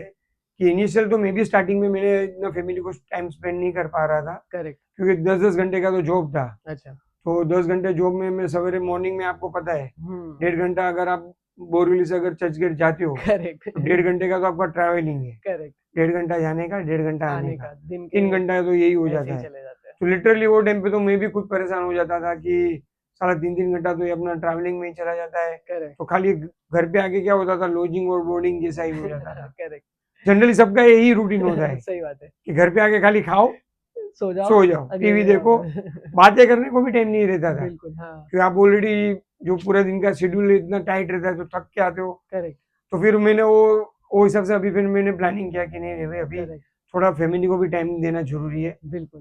कि इनिशियल तो मैं भी स्टार्टिंग में मैंने इतना फैमिली को टाइम स्पेंड नहीं कर पा रहा था, करेक्ट। क्योंकि 10-10 घंटे का तो जॉब था। अच्छा। तो 10 घंटे जॉब में मैं सवेरे मॉर्निंग में आपको पता है, हुँ, 1.5 घंटा अगर आप बोरीवली से अगर चर्चगेट जाते हो करेक्ट, तो 1.5 घंटे का तो आपका ट्रैवलिंग है। करेक्ट। 1.5 घंटा जाने का, 1.5 घंटा आने आने का, का, दिन के 3 घंटा तो यही हो ऐसे जाता ही है। चले जाते हैं। तो लिटरली वो टाइम पे तो मैं भी खुद परेशान हो जाता था कि साला 3-3 घंटा तो ये अपना ट्रैवलिंग में ही चला जाता है। करेक्ट, तो खाली घर पे आके क्या होता था, लॉजिंग और बोर्डिंग जैसा ही हो जाता था। करेक्ट। जनरली सबका यही रूटीन होता है सही बात है। कि घर पे आके खाली खाओ, सो जाओ, सो जाओ, अगले टीवी दिन देखो, बातें करने को भी टाइम नहीं रहता था। बिल्कुल, हाँ, क्योंकि आप ऑलरेडी जो पूरा दिन का शेड्यूल इतना टाइट रहता है तो थक के आते हो। करेक्ट, तो फिर मैंने वो हिसाब से अभी फिर मैंने प्लानिंग किया कि नहीं नहीं भाई, अभी करेक्ट, थोड़ा फैमिली को भी टाइम देना जरूरी है। बिल्कुल,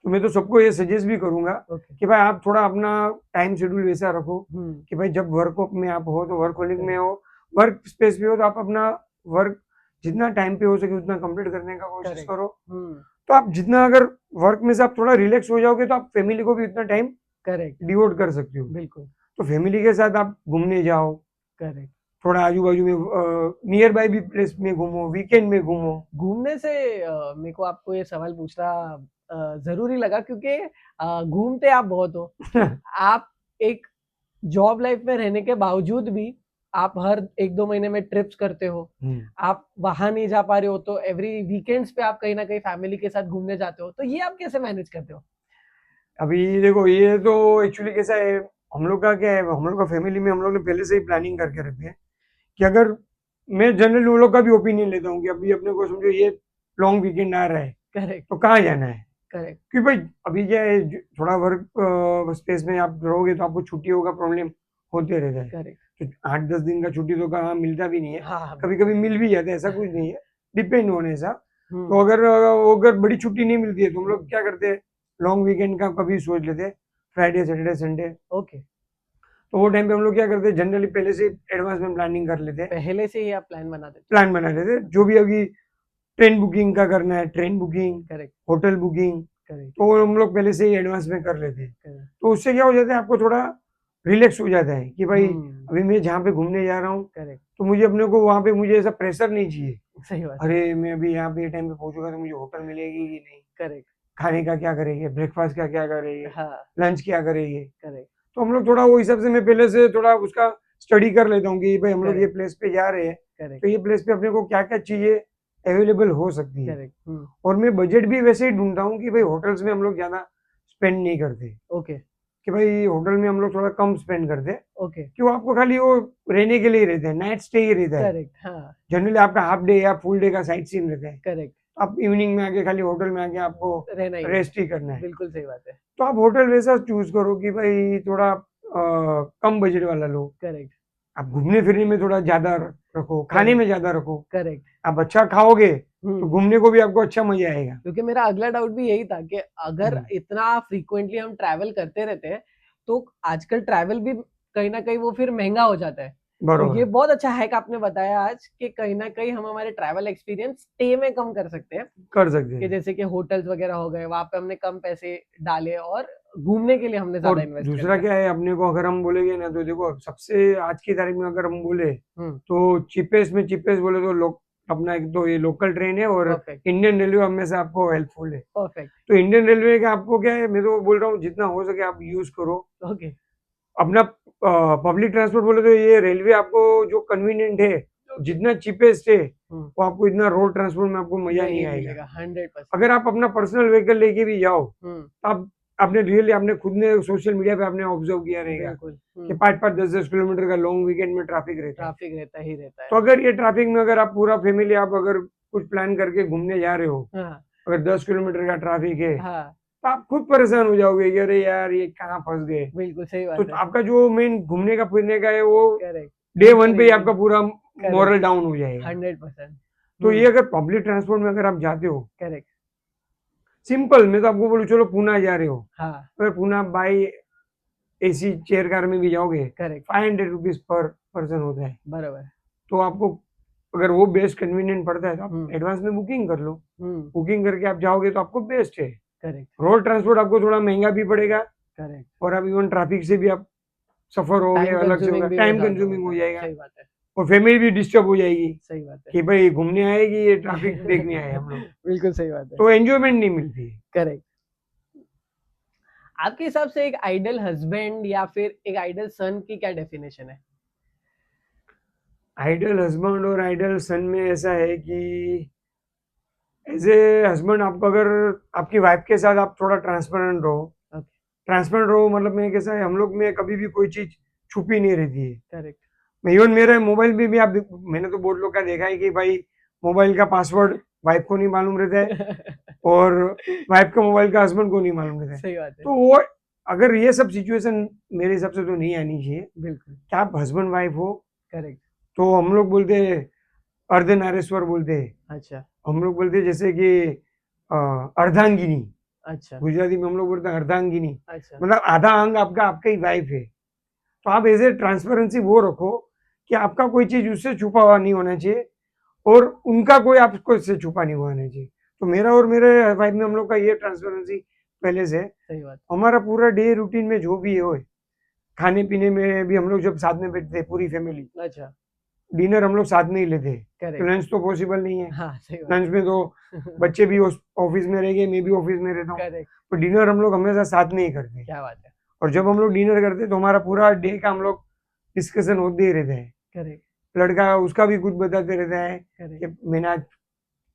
तो मैं तो सबको ये सजेस्ट भी करूंगा ओके, कि भाई आप थोड़ा अपना टाइम शेड्यूल वैसा रखो हुँ, कि भाई जब वर्क में आप हो तो वर्क होलिक में करेक्ट, हो, वर्क स्पेस पे हो तो आप अपना वर्क जितना टाइम पे हो सके उतना कंप्लीट करने का कोशिश करेक्ट, करो। हुँ, तो आप जितना अगर वर्क में से आप थोड़ा रिलैक्स हो जाओगे तो आप फैमिली को भी उतना टाइम करेक्ट, डिवोट कर सकते हो। बिल्कुल, तो फैमिली के साथ आप घूमने जाओ, करेक्ट। थोड़ा आजू बाजू में नियर बाय भी प्लेस में घूमो, वीकेंड में घूमो। घूमने से मेरे को आपको ये सवाल पूछना ज़रूरी लगा क्योंकि घूमते आप बहुत हो। आप एक जॉब लाइफ में रहने के बावजूद भी आप हर 1-2 महीने में ट्रिप्स करते हो। आप वहाँ नहीं जा पा रहे हो तो एवरी वीकेंड्स पे आप कहीं न कहीं फैमिली के साथ घूमने जाते हो। तो ये आप कैसे मैनेज करते हो? अभी देखो ये तो एक्चुअली कैसा है, हम लोग का क्या है, हम लोग का फैमिली में हम लोग ने पहले से ही प्लानिंग करके रखे हैं कि अगर, मैं जनरली उन लोग का भी ओपिनियन लेता हूँ कि अभी अपने को समझो ये लॉन्ग वीकेंड आ रहा है करेक्ट, तो कहाँ जाना है। करेक्ट, क्योंकि भाई अभी क्या है, थोड़ा वर्क स्पेस में आप रहोगे तो आपको छुट्टियों का प्रॉब्लम होते रहता है। करेक्ट। तो 8-10 दिन का छुट्टी तो कहाँ मिलता भी नहीं है, हाँ, हाँ, कभी बिल्कुल। कभी मिल भी जाता है, ऐसा कुछ नहीं है, डिपेंड होने ऐसा। तो हुँ, अगर बड़ी छुट्टी नहीं मिलती है तो हम लोग क्या करते हैं, लॉन्ग वीकेंड का कभी सोच लेते हैं, फ्राइडे सैटरडे संडे। ओके। तो वो टाइम पे हम लोग क्या करते हैं, जनरली पहले से एडवांस में प्लानिंग कर लेते हैं, पहले से ही आप प्लान बना देते हो। प्लान बना लेते हैं, जो भी अभी ट्रेन बुकिंग का करना है, train booking, correct, hotel booking, correct तो वो हम लोग पहले से ही एडवांस में कर लेते हैं। करेक्ट तो उससे क्या हो जाता है, आपको थोड़ा रिलैक्स हो जाता है कि भाई हम्म अभी मैं जहाँ पे घूमने जा रहा हूँ, करेक्ट तो मुझे अपने को वहाँ पे मुझे ऐसा प्रेशर नहीं चाहिए। सही बात है अरे मैं अभी यहाँ पे ये टाइम पे पहुंचूंगा तो मुझे होटल मिलेगी कि नहीं, करेक्ट खाने का क्या करेंगे, ब्रेकफास्ट का क्या करेंगे, हाँ लंच क्या करेंगे। करेक्ट तो हम लोग थोड़ा वो हिसाब से मैं पहले से थोड़ा उसका स्टडी कर लेता हूँ कि भाई हम लोग ये करेक्ट प्लेस पे जा रहे हैं, करेक्ट तो ये प्लेस पे अपने को क्या क्या चीजें अवेलेबल हो सकती है। करेक्ट और मैं बजट भी वैसे ही ढूंढता हूँ कि भाई होटल्स में हम लोग ज्यादा स्पेंड नहीं करते, ओके कि भाई होटल में हम लोग थोड़ा कम स्पेंड करते हैं, ओके कि वो आपको खाली वो रहने के लिए ही रहते हैं, नाइट स्टे ही रहता है। करेक्ट हाँ जनरली आपका हाफ डे या फुल डे का साइट सीन रहता है, करेक्ट आप इवनिंग में आके खाली होटल में आके आपको रहना ही है रेस्ट ही करना है। बिल्कुल सही बात है तो आप होटल वैसा चूज करो कि भाई थोड़ा कम बजट वाला लो। करेक्ट आप घूमने फिरने में थोड़ा ज्यादा रखो, खाने में ज्यादा रखो, करेक्ट आप अच्छा खाओगे तो हम्म घूमने को भी आपको अच्छा मजा आएगा। क्योंकि मेरा अगला डाउट भी यही था कि अगर हम्म, इतना फ्रीक्वेंटली हम ट्रैवल करते रहते हैं तो आजकल ट्रैवल भी कहीं ना कहीं वो फिर महंगा हो जाता है तो ये बरोबर, बहुत अच्छा हैक आपने बताया आज कि कहीं ना कहीं हम हमारे ट्रैवल एक्सपीरियंस स्टे में कम कर सकते हैं कर सकते कि हैं। जैसे कि होटल्स वगैरह हो गए वहां पे हमने कम पैसे डाले और घूमने के लिए हमने और ज्यादा इन्वेस्ट कर दूसरा दिया क्या है, अपने को अगर हम बोलेंगे ना, तो देखो सबसे आज की तारीख में अगर हम बोले तो चीपेस्ट में चीपेस्ट बोले तो लोग अपना एक तो ये लोकल ट्रेन है, और परफेक्ट इंडियन रेलवे हमेशा आपको हेल्पफुल है। परफेक्ट तो इंडियन रेलवे का आपको क्या है, मैं तो बोल रहा हूँ जितना हो सके आप यूज करो ओके अपना। पब्लिक ट्रांसपोर्ट बोले तो ये रेलवे आपको जो कन्वीनियंट है, जितना चीपेस्ट है, वो आपको इतना रोड ट्रांसपोर्ट में आपको मजा नहीं नहीं आएगा। मिलेगा 100% अगर आप अपना पर्सनल व्हीकल लेके भी जाओ, तो आप आपने रियली आपने खुद ने सोशल मीडिया पे आपने ऑब्जर्व किया रहेगा बिल्कुल कि 5-5, 10-10 किलोमीटर का लॉन्ग वीकेंड में ट्रैफिक रहता है। ट्रैफिक रहता ही रहता तो है अगर ये ट्रैफिक में अगर आप पूरा फैमिली आप अगर कुछ प्लान करके घूमने जा रहे हो, हाँ अगर 10 किलोमीटर का ट्रैफिक है, हाँ तो आप खुद परेशान हो जाओगे कि अरे यार ये कहाँ फंस गए। बिल्कुल सही तो बात है आपका जो मेन घूमने का फिरने का है वो करेक्ट डे वो तो वन पे ही नहीं आपका पूरा करेक्ट मॉरल डाउन हो जाएगा। 100% तो ये अगर पब्लिक ट्रांसपोर्ट में अगर आप जाते हो, करेक्ट सिंपल मैं तो आपको बोलूँ, चलो पूना जा रहे हो, हाँ अगर Poona by AC chair car में भी जाओगे, करेक्ट 500 रुपीज पर पर्सन होता है। बराबर तो आपको अगर वो बेस्ट कन्वीनियंट पड़ता है तो आप हम्म एडवांस में बुकिंग कर लो। हम्म बुकिंग करके आप जाओगे तो आपको बेस्ट है। करेक्ट रोड ट्रांसपोर्ट आपको थोड़ा महंगा भी पड़ेगा, करेक्ट और आप इवन ट्रैफिक से भी आप सफर होगे, टाइम अलग से होगा, कंज्यूमिंग भी वो टाइम ज्यादा कंज्यूमिंग हो होता है जाएगा, सही बात है और फैमिली भी डिस्टर्ब हो जाएगी सही बात है कि भाई घूमने आएगी, ये ट्रैफिक देखने आए हम लोग, बिल्कुल सही बात है तो एंजॉयमेंट नहीं मिलती। करेक्ट आपके हिसाब से एक आइडल हस्बैंड या फिर एक आइडल सन की क्या डेफिनेशन है आइडल हस्बैंड और आइडल सन में ऐसा है कि एज ए हस्बैंड आपको अगर आपकी वाइफ के साथ आप थोड़ा ट्रांसपेरेंट रहो। ओके ट्रांसपेरेंट रहो मतलब मैं कैसा है, हम लोग में कभी भी कोई चीज छुपी नहीं रहती है। करेक्ट मैं इवन मेरे मोबाइल में भी आप मैंने तो बहुत लोग का देखा है कि भाई मोबाइल का पासवर्ड वाइफ को नहीं मालूम रहता है, और वाइफ का मोबाइल का हस्बैंड को नहीं मालूम रहता है। सही बात है तो वो अगर ये सब सिचुएशन मेरे हिसाब से तो नहीं आनी चाहिए बिल्कुल कि आप हस्बैंड वाइफ हो। करेक्ट तो हम लोग बोलते हैं अर्धनारेश्वर बोलते हैं, अच्छा हम लोग बोलते हैं जैसे कि अर्धांगिनी, अच्छा गुजराती में हम लोग बोलते हैं अर्धांगिनी, अच्छा मतलब आधा अंग आपका आपका ही वाइफ है। तो आप एज ए ट्रांसपेरेंसी वो रखो कि आपका कोई चीज उससे छुपा हुआ नहीं होना चाहिए, और उनका कोई आपको इससे छुपा नहीं हुआ होना चाहिए। तो मेरा और मेरे वाइफ में हम लोग का ये ट्रांसपेरेंसी पहले से है। सही बात हमारा पूरा डे रूटीन में जो भी हो, खाने पीने में भी हम लोग जब साथ में बैठते हैं पूरी फैमिली, अच्छा डिनर हम लोग साथ में ही लेते हैं। तो करेक्ट लंच तो पॉसिबल नहीं है, हाँ सही बात लंच में तो बच्चे भी ऑफिस में रहेंगे, मैं भी ऑफिस में रहता हूँ, करेक्ट तो डिनर हम लोग हमेशा साथ में ही करते हैं। क्या बात है और जब हम लोग डिनर करते हैं तो हमारा पूरा डे का हम लोग डिस्कशन होते ही रहते हैं। करेक्ट लड़का उसका भी कुछ बताते रहता है करेक्ट कि मैंने आज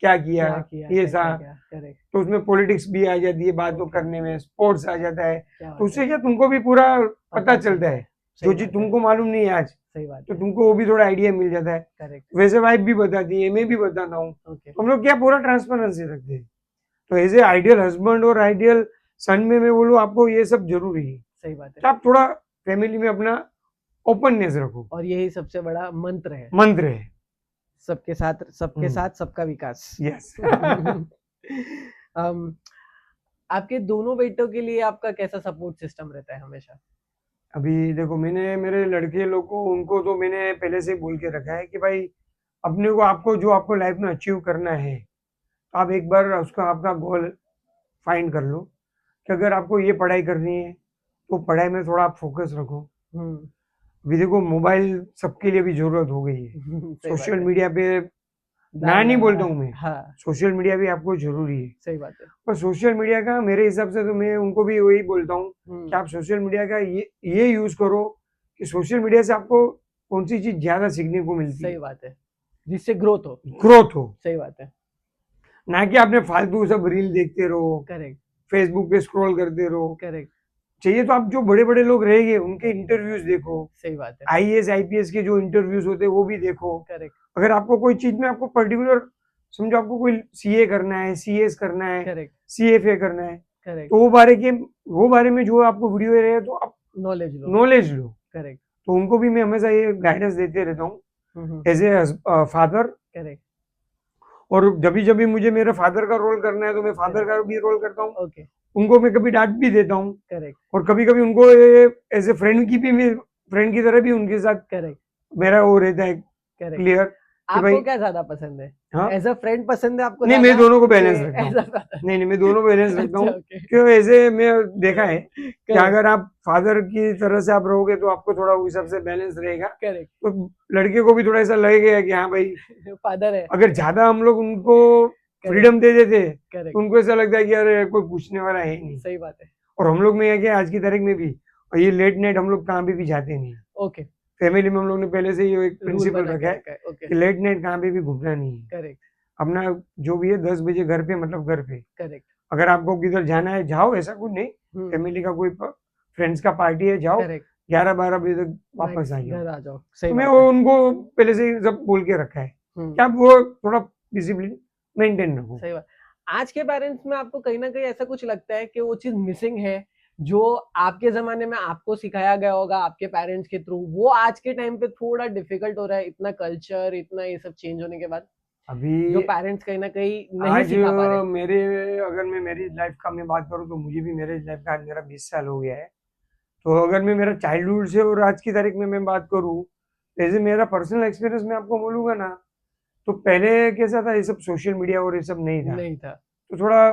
क्या किया, क्या किया ये कैसा सा। क्या करेक्ट तो उसमें पॉलिटिक्स भी आ जाती है बात Okay. करने में, स्पोर्ट्स आ जाता है। क्या तो बात उससे है क्या तुमको भी पूरा पता चलता है, सही जो बात चीज है तुमको मालूम नहीं है आज, सही बात तो है तुमको वो भी थोड़ा आइडिया मिल जाता है। करेक्ट वैसे वाइफ भी बताती है, मैं भी बताता हूँ, ओके हम लोग क्या पूरा ट्रांसपेरेंसी रखते हैं। तो एज ए आइडियल हस्बैंड और आइडियल सन में मैं बोलूँ आपको ये सब जरूरी है सही बात है कि आप थोड़ा फैमिली में अपना ओपननेस रखो, और यही सबसे बड़ा मंत्र है मंत्र है। सबके साथ सबका विकास यस um, आपके दोनों बेटों के लिए आपका कैसा सपोर्ट सिस्टम रहता है हमेशा अभी देखो मैंने मेरे लड़के लोग को उनको तो मैंने पहले से बोल के रखा है कि भाई अपने को आपको जो आपको लाइफ में अचीव करना है, तो आप एक बार उसका आपका गोल फाइंड कर लो कि अगर आपको ये पढ़ाई करनी है तो पढ़ाई में थोड़ा आप फोकस रखो। अभी देखो मोबाइल सबके लिए भी जरूरत हो गई है, सही सोशल बात है। मीडिया पे ना डालना, नहीं बोलता हूँ मैं, हाँ सोशल मीडिया भी आपको जरूरी है, सही बात है। पर सोशल मीडिया का मेरे हिसाब से तो मैं उनको भी वही बोलता हूँ कि आप सोशल मीडिया का ये यूज करो कि सोशल मीडिया से आपको कौन सी चीज ज्यादा सीखने को मिलती सही है, बात है, जिससे ग्रोथ हो। ग्रोथ हो, सही बात है। ना कि आपने फालतू सब रील देखते रहो, करेक्ट फेसबुक पे स्क्रॉल करते रहो। करेक्ट। चाहिए तो आप जो बड़े बड़े लोग रहेंगे उनके इंटरव्यूज देखो, सही बात है। आईएएस आईपीएस के जो इंटरव्यूज होते हैं वो भी देखो। करेक्ट अगर आपको कोई चीज में आपको पर्टिकुलर, समझो आपको कोई सीए करना है, सीएस करना है, करेक्ट सीएफए करना है, करेक्ट। तो वो बारे में जो आपको वीडियो रहे तो आप नॉलेज लो। नॉलेज लो। करेक्ट। तो उनको भी मैं हमेशा ये गाइडेंस देते रहता हूँ एज ए फादर। करेक्ट। और जब भी मुझे मेरे फादर का रोल करना है तो मैं फादर का भी रोल करता हूँ। ओके। उनको मैं कभी डांट भी देता हूँ करेक्ट और कभी कभी उनको एज ए फ्रेंड की भी, मैं फ्रेंड की तरह भी उनके साथ करेक्ट मेरा वो रहता है करेक्ट। क्लियर कि भाई आपको क्या ज्यादा पसंद है? हाँ, एज अ फ्रेंड पसंद है आपको नहीं ज्यादा मैं दोनों को बैलेंस कि रखता हूँ, एज अ नहीं मैं दोनों बैलेंस रखता हूँ। अच्छा ओके। क्यों ऐसे मैं देखा है कि करेक्ट अगर आप फादर की तरह से आप रहोगे तो आपको थोड़ा उस हिसाब से बैलेंस रहेगा, करेक्ट। तो लड़के को भी थोड़ा ऐसा लगेगा कि हाँ भाई फादर है। अगर ज्यादा हम लोग उनको करेक्ट फ्रीडम दे देते तो करेक्ट। उनको ऐसा लगता है कि यार कोई पूछने वाला है ही नहीं। सही बात है। और हम लोग में है कि आज की तारीख में भी, और ये लेट नाइट हम लोग कहाँ भी जाते नहीं, ओके। फैमिली में हम लोग ने पहले से ही एक रूल प्रिंसिपल बना रखा के है रखा है। ओके कि लेट नाइट कहाँ पे भी घूमना नहीं है। करेक्ट अपना जो भी है 10 बजे घर पे, मतलब घर पे। करेक्ट। अगर आपको किधर जाना है जाओ, ऐसा कुछ नहीं, फैमिली का कोई फ्रेंड्स का पार्टी है जाओ, करेक्ट। 11-12 बजे तक वापस आ जाओ। घर आ जाओ। सही तो मैं बात वो है। उनको पहले से ही सब बोल के रखा है कि आप वो थोड़ा डिसिप्लिन मेंटेन रखो। सही बात। आज के पेरेंट्स में आपको कहीं ना कहीं ऐसा कुछ लगता है कि वो चीज मिसिंग है जो आपके जमाने में आपको सिखाया गया होगा आपके पेरेंट्स के थ्रू, वो आज के टाइम पे थोड़ा डिफिकल्ट हो रहा है, इतना कल्चर इतना ये सब चेंज होने के बाद, जो अभी पेरेंट्स कहीं ना कहीं नहीं आज सिखा पा रहे? मेरे, अगर मैं मेरी लाइफ का मैं बात करूँ तो मुझे भी मेरे लाइफ का आज मेरा 20 साल हो गया है। तो अगर मैं मेरा चाइल्डहुड से और आज की तारीख में मैं बात करूँ, जैसे मेरा पर्सनल एक्सपीरियंस मैं आपको बोलूंगा ना, तो पहले कैसा था, ये सब सोशल मीडिया और ये सब नहीं था, नहीं था। तो थोड़ा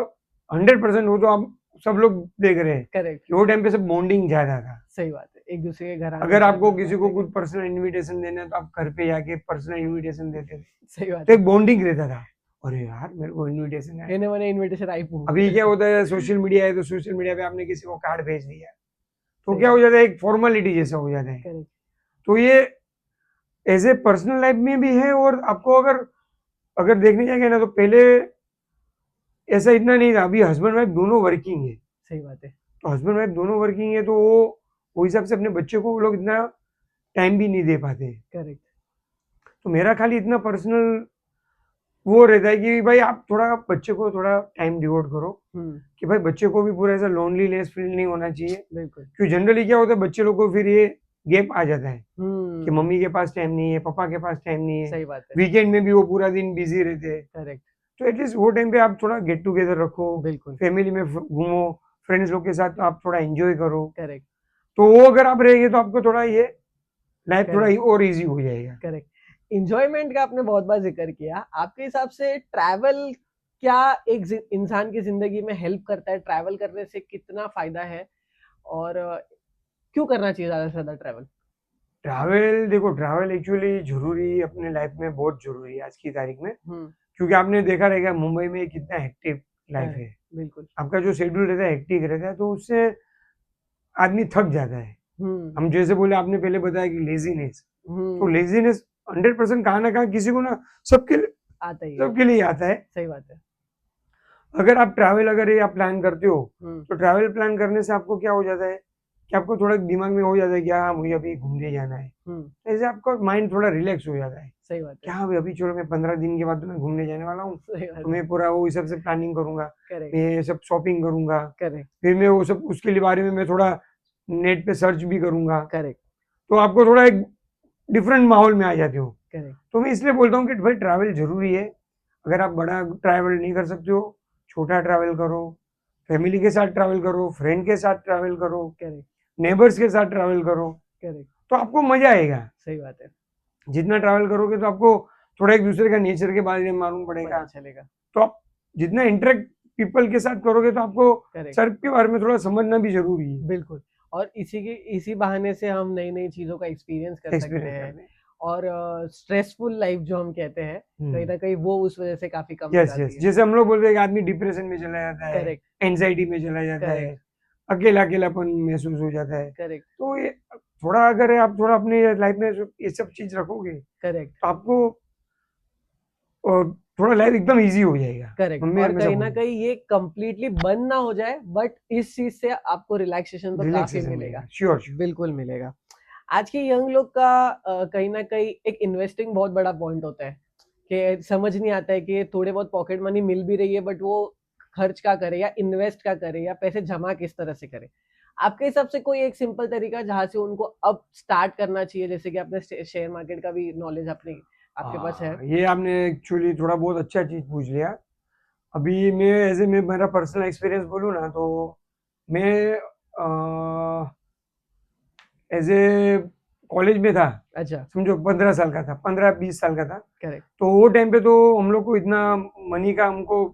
100% वो तो आप सब लोग देख रहे हैं करेक्ट। कि वो टाइम पे सब बॉन्डिंग ज्यादा था। सही बात है, एक दूसरे के घर आना अगर आपको जाना, किसी को बातें कुछ करना। पर्सनल इनविटेशन देना है तो आप घर पे जाके पर्सनल इनविटेशन देते थे, सही बात तो है। एक बॉन्डिंग रहता था। अरे यार मेरे को इनविटेशन है। एने मने इनविटेशन आई पू। अभी क्या होता है, सोशल मीडिया है तो सोशल मीडिया पे आपने किसी को कार्ड भेज दिया तो सही क्या हो बात। जाता है, एक फॉर्मेलिटी जैसा हो जाता है। करेक्ट। तो ये एज ए पर्सनल लाइफ में भी है, और आपको अगर अगर देखने जाएंगे ना तो पहले ऐसा इतना नहीं था। अभी हस्बैंड वाइफ दोनों वर्किंग है, सही बात है। तो हस्बैंड वाइफ दोनों वर्किंग है तो वो हिसाब से अपने बच्चे को वो लोग इतना टाइम भी नहीं दे पाते। करेक्ट। तो मेरा खाली इतना पर्सनल वो रहता है कि भाई आप थोड़ा बच्चे को थोड़ा टाइम डिवोट करो, कि भाई बच्चे को भी पूरा ऐसा लोनलीनेस फील नहीं होना चाहिए। बिल्कुल। क्योंकि जनरली क्या होता है, बच्चे लोग को फिर ये गैप आ जाता है कि हम्म। मम्मी के पास टाइम नहीं है, पापा के पास टाइम नहीं है, सही बात है। वीकेंड में भी वो पूरा दिन बिजी रहते हैं। करेक्ट। तो एटलीस्ट वो टाइम पे आप थोड़ा गेट टुगेदर रखो, बिल्कुल। फैमिली में घूमो, फ्रेंड्स लोग के साथ आप थोड़ा एंजॉय करो। करेक्ट तो वो अगर आप रहेंगे तो आपको थोड़ा ये लाइफ थोड़ा करेक्ट और इजी हो जाएगा। करेक्ट। इंजॉयमेंट का आपने बहुत बार जिक्र किया, आपके हिसाब से ट्रैवल क्या एक इंसान की जिंदगी में हेल्प करता है? ट्रैवल करने से कितना फायदा है और क्यों करना चाहिए ज्यादा से ज्यादा ट्रैवल? ट्रैवल देखो, ट्रैवल एक्चुअली जरूरी अपने लाइफ में बहुत जरूरी है आज की तारीख में। हम्म। क्योंकि आपने देखा रहेगा मुंबई में कितना हेक्टिक लाइफ है, बिल्कुल। आपका जो शेड्यूल रहता है हेक्टिक रहता है, तो उससे आदमी थक जाता है। हम जैसे बोले, आपने पहले बताया कि लेजीनेस, तो लेजीनेस 100% कहाँ ना कहाँ किसी को ना, सबके आता ही है। सबके लिए आता है। सही बात है। अगर आप ट्रैवल अगर ये आप प्लान करते हो हम्म। तो ट्रैवल प्लान करने से आपको क्या हो जाता है कि आपको थोड़ा दिमाग में हो जाता है कि हाँ मुझे अभी घूमने जाना है, ऐसे आपका माइंड थोड़ा रिलैक्स हो जाता है। सही बात है। क्या हाँ भाई अभी चलो मैं 15 दिन के बाद तो मैं घूमने जाने वाला हूँ, सही बात तो है। मैं पूरा वो हिसाब से प्लानिंग करूंगा, करेक्ट मैं सब शॉपिंग करूंगा, करेक्ट फिर मैं वो सब उसके लिए बारे में मैं थोड़ा नेट पे सर्च भी करूंगा, करेक्ट तो आपको थोड़ा एक डिफरेंट माहौल में आ जाते हो। करेक्ट। तो मैं इसलिए बोलता हूँ कि भाई ट्रैवल जरूरी है। अगर आप बड़ा ट्रैवल नहीं कर सकते हो, छोटा ट्रैवल करो, फैमिली के साथ ट्रैवल करो, फ्रेंड के साथ ट्रैवल करो, करेक्ट नेबर्स के साथ ट्रैवल करो, करेक्ट। तो आपको मजा आएगा। सही बात है। जितना ट्रैवल करोगे तो आपको थोड़ा एक दूसरे का नेचर के बारे में मालूम पड़ेगा, पता चलेगा। तो आप जितना इंटरेक्ट पीपल के साथ करोगे तो आपको करेक्ट, सर्फ के बारे में थोड़ा समझना भी जरूरी है, बिल्कुल। और इसी बहाने से हम नई-नई चीज़ों का एक्सपीरियंस कर सकते एक्सपीरियंस हैं करने। और स्ट्रेसफुल लाइफ जो हम कहते हैं, कहीं न कहीं वो उस वजह से काफ़ी कम हो यस, जाती यस। है। जैसे हम लोग बोलते हैं कि आदमी डिप्रेशन में चला जाता है, करेक्ट, एंग्जायटी में चला जाता है, करेक्ट, अकेलापन महसूस हो जाता है। करेक्ट, तो ये थोड़ा अगर आप थोड़ा अपनी लाइफ में ये सब चीज़ रखोगे, करेक्ट, तो आपको थोड़ा लाइफ एकदम ईज़ी हो जाएगा। करेक्ट। मैं और हमेशा कहीं न बोलूँ, कहीं ये कंप्लीटली बंद ना हो जाए, बट इस चीज़ से आपको रिलैक्सेशन तो काफ़ी रिलैक्सेशन मिलेगा। मिलेगा। Sure, sure. बिल्कुल मिलेगा। आज के यंग लोग का कहीं न कहीं एक इन्वेस्टिंग बहुत बड़ा पॉइंट होता है, कि समझ नहीं आता है कि थोड़े बहुत पॉकेट मनी मिल भी रही है, बट वो खर्च क्या करे या इन्वेस्ट क्या करे या पैसे जमा किस तरह से करे? आपके हिसाब से कोई एक सिंपल तरीका जहाँ से उनको अब स्टार्ट करना चाहिए, जैसे कि आपने शेयर मार्केट का भी नॉलेज आपके पास है? ये आपने एक्चुअली थोड़ा बहुत अच्छा चीज़ पूछ लिया। अभी मैं मेरा पर्सनल एक्सपीरियंस बोलूँ ना, तो मैं एज़ ए कॉलेज में था, अच्छा, समझो 15 साल का था, 15-20 साल का था। करेक्ट, तो वो टाइम पे तो हम लोग को इतना मनी का हमको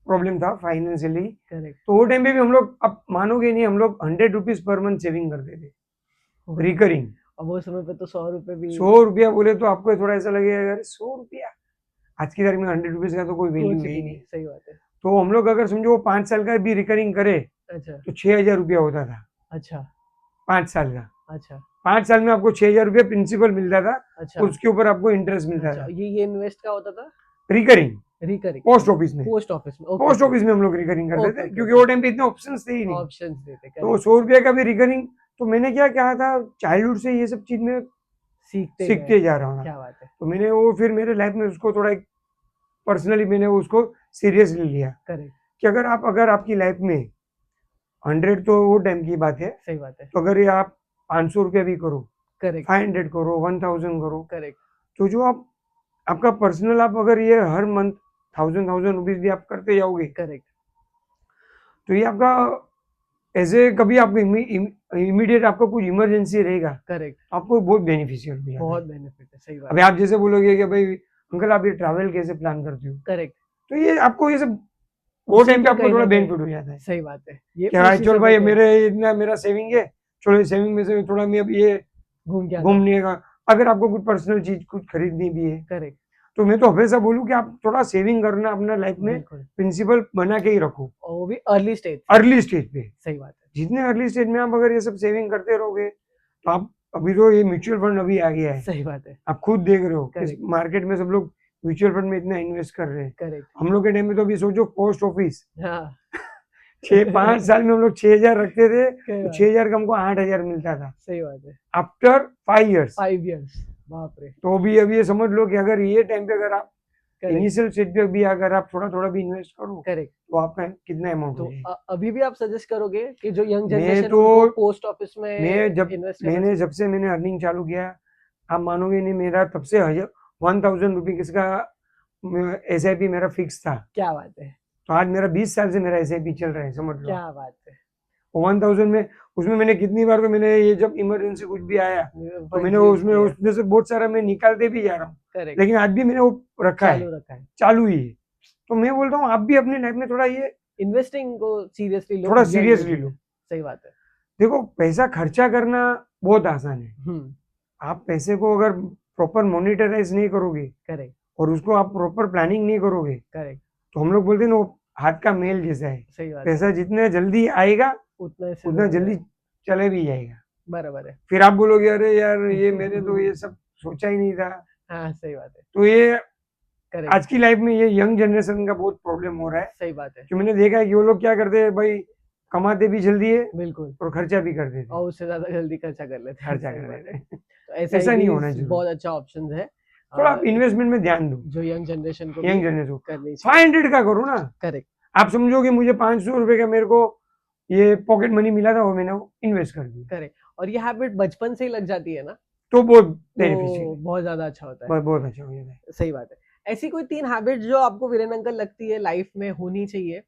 प्रॉब्लम था फाइनेंशियली। करेक्ट। तो वो टाइम पे भी हम लोग, आप मानोगे नहीं, हम लोग 100 रुपीज़ पर मंथ सेविंग करते थे, रिकरिंग। अब वो समय पे तो 100 रुपए भी 100 रुपया बोले तो आपको थोड़ा ऐसा लगेगा, अरे 100 रुपया! आज की तारीख में 100 रुपीज़ का तो कोई वैल्यू कुछ है ही भी नहीं। नहीं, सही बात है। तो हम लोग अगर समझो वो 5 साल का भी रिकरिंग करे, अच्छा, तो 6,000 रुपया होता था, अच्छा, 5 साल का। अच्छा, 5 साल में आपको 6,000 रुपया प्रिंसिपल मिलता था, अच्छा, उसके ऊपर आपको इंटरेस्ट मिलता अच्छा। था। ये इन्वेस्ट क्या होता था? रिकरिंग, रिकरिंग, पोस्ट ऑफिस में। पोस्ट ऑफिस में। ओके, पोस्ट ओके, ऑफिस में हम लोग रिकरिंग करते ओके, थे, ओके, क्योंकि ओके। वो टाइम पे इतने ऑप्शंस थे ही नहीं। ऑप्शंस देते, तो करेक्ट। 100 रुपये का भी रिकरिंग। तो मैंने क्या कहा था, चाइल्डहुड से ये सब चीज़ में सीखते गए, सीखते जा रहा हूँ। क्या बात है। तो मैंने वो फिर मेरे लाइफ में उसको थोड़ा एक पर्सनली मैंने उसको सीरियसली लिया, करेक्ट, कि अगर आपकी लाइफ में 100 तो वो टाइम की बात है, सही बात है। तो अगर ये आप 500 रुपया भी करो, करेक्ट, 500 करो, 1000 करो, करेक्ट, तो जो आपका पर्सनल, आप अगर ये हर मंथ 1000 रुपीज़ भी आप करते जाओगे, करेक्ट, तो ये आपका ऐसे कभी आपको इमीडिएट आपका कुछ इमरजेंसी रहेगा, करेक्ट। तो आपको बहुत बेनिफिशियल हो जाता बहुत है। बेनिफिट है, सही बात अभी है। आप जैसे बोलोगे कि भाई अंकल आप ये ट्रैवल कैसे प्लान करते हो, करेक्ट, तो ये आपको ये सब वो उसी टाइम पे पे आपको कहीं थोड़ा न कहीं बेनिफिट हो जाता है, सही बात है। ये कि हाँ उसी चलो समय भाई पे मेरे इतना मेरा सेविंग है, चलो सेविंग में से थोड़ा मैं अब ये घूम के आता हूँ। घूमने का, अगर आपको कुछ पर्सनल चीज कुछ खरीदनी भी है, करेक्ट, तो मैं तो हमेशा बोलूँ कि आप थोड़ा सेविंग करना अपना लाइफ में बिल्कुल। प्रिंसिपल बना के ही रखो, और वो भी अर्ली स्टेज से। अर्ली स्टेज पे। सही बात है। जितने अर्ली स्टेज में आप अगर ये सब सेविंग करते रहोगे, तो आप, अभी तो ये म्यूचुअल फंड अभी आ गया है, सही बात है। आप खुद देख रहे हो कि करेक्ट, मार्केट में सब लोग म्यूचुअल फंड में इतना इन्वेस्ट कर रहे हैं। करेक्ट। हम लोग के टाइम में तो अभी सोचो पोस्ट ऑफिस, हाँ। 5 साल में हम लोग 6,000 रखते थे, सही तो बात, 6,000 का हमको 8,000 मिलता था सही बात है। After 5 years. 5 इयर्स, बाप रे! तो अभी ये समझ लो कि अगर ये टाइम पे अगर आप करेक्ट, इनिशियल स्टेज पे भी अगर आप थोड़ा थोड़ा भी इन्वेस्ट करो, करेक्ट। तो आपका कितना अमाउंट तो हो जाएगा। अभी भी आप सजेस्ट करोगे कि जो यंग मैं जनरेशन तो उनको पोस्ट ऑफिस में मैं इन्वेस्ट करना चाहिए? जब से मैंने अर्निंग चालू किया, आप मानोगे नहीं, मेरा तब से 1000 रुपीज का SIP मेरा फिक्स था। क्या बात है! तो आज मेरा 20 साल से मेरा SIP चल रहा है, समझ लो। क्या बात है! 1000 में, उसमें मैंने कितनी बार, तो मैंने ये जब इमरजेंसी कुछ भी आया, तो मैंने यूज़ उसमें किया है। उसमें से बहुत सारा मैं निकालते भी जा रहा हूँ, करेक्ट, लेकिन आज भी मैंने वो रखा है, चालू रखा है। चालू ही है। तो मैं बोलता हूँ आप भी अपनी लाइफ में थोड़ा ये इन्वेस्टिंग को सीरियसली लो, थोड़ा यंग सीरियसली एज में। लो। सही बात है। देखो, पैसा खर्चा करना बहुत आसान है, हुँ, आप पैसे को अगर प्रॉपर मोनिटराइज नहीं करोगे करेक्ट, और उसको आप प्रॉपर प्लानिंग नहीं करोगे, करेक्ट। तो हम लोग बोलते हैं ना, वो हाथ का मेल जैसा है, सही बात है। पैसा जितना जल्दी आएगा उतना से उतना ज़्यादा जल्दी चले भी जाएगा। बराबर है। फिर आप बोलोगे अरे यार ये मैंने तो ये सब सोचा ही नहीं था। हाँ, सही बात है। तो ये करेक्ट, आज की लाइफ में ये यंग जनरेशन का बहुत प्रॉब्लम हो रहा है, सही बात है। कि मैंने देखा है कि वो लोग क्या करते हैं भाई, कमाते भी जल्दी है बिल्कुल, और खर्चा भी कर देते हैं, और उससे ज़्यादा जल्दी खर्चा कर लेते हैं। खर्चा सही कर बात देते है। हैं। तो ऐसा नहीं होना एसआईपीज़ चाहिए। बहुत अच्छा ऑप्शन है। थोड़ा आप इन्वेस्टमेंट में ध्यान दो, जो यंग जनरेशन को भी यंग जनरेशन करनी चाहिए। 500 का करो ना। करेक्ट, आप समझो कि मुझे 500 रुपए का मेरे को ये पॉकेट मनी मिला था, वो मैंने इन्वेस्ट कर दिया, करेक्ट। और ये हैबिट बचपन से ही लग जाती है ना, तो बहुत बेनिफिशियल तो है, बहुत ज़्यादा अच्छा होता है। बहुत अच्छा हो जाता है। सही बात है। ऐसी कोई 3 हैबिट जो आपको वीरेन अंकल लगती है लाइफ में होनी चाहिए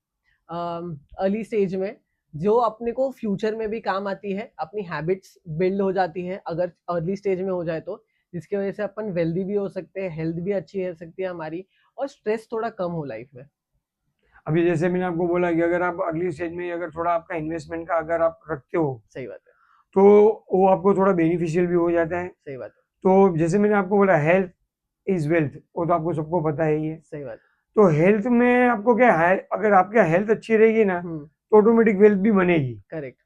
अर्ली स्टेज में, जो अपने को फ्यूचर में भी काम आती है, अपनी हैबिट्स बिल्ड हो जाती है अगर अर्ली स्टेज में हो जाए तो, जिसकी वजह से अपन वेल्दी भी हो सकते हैं, हेल्थ भी अच्छी रह सकती है हमारी और स्ट्रेस थोड़ा कम हो लाइफ में? अभी जैसे मैंने आपको बोला कि अगर आप अर्ली स्टेज में अगर थोड़ा आपका इन्वेस्टमेंट का अगर आप रखते हो, सही बात है, तो वो आपको थोड़ा बेनिफिशियल भी हो जाता है। सही बात है, तो जैसे मैंने आपको बोला हेल्थ इज वेल्थ, वो तो आपको सबको पता है ही है। सही बात है। तो हेल्थ में आपको क्या है, अगर आपका हेल्थ अच्छी रहेगी ना तो ऑटोमेटिक वेल्थ भी बनेगी। करेक्ट,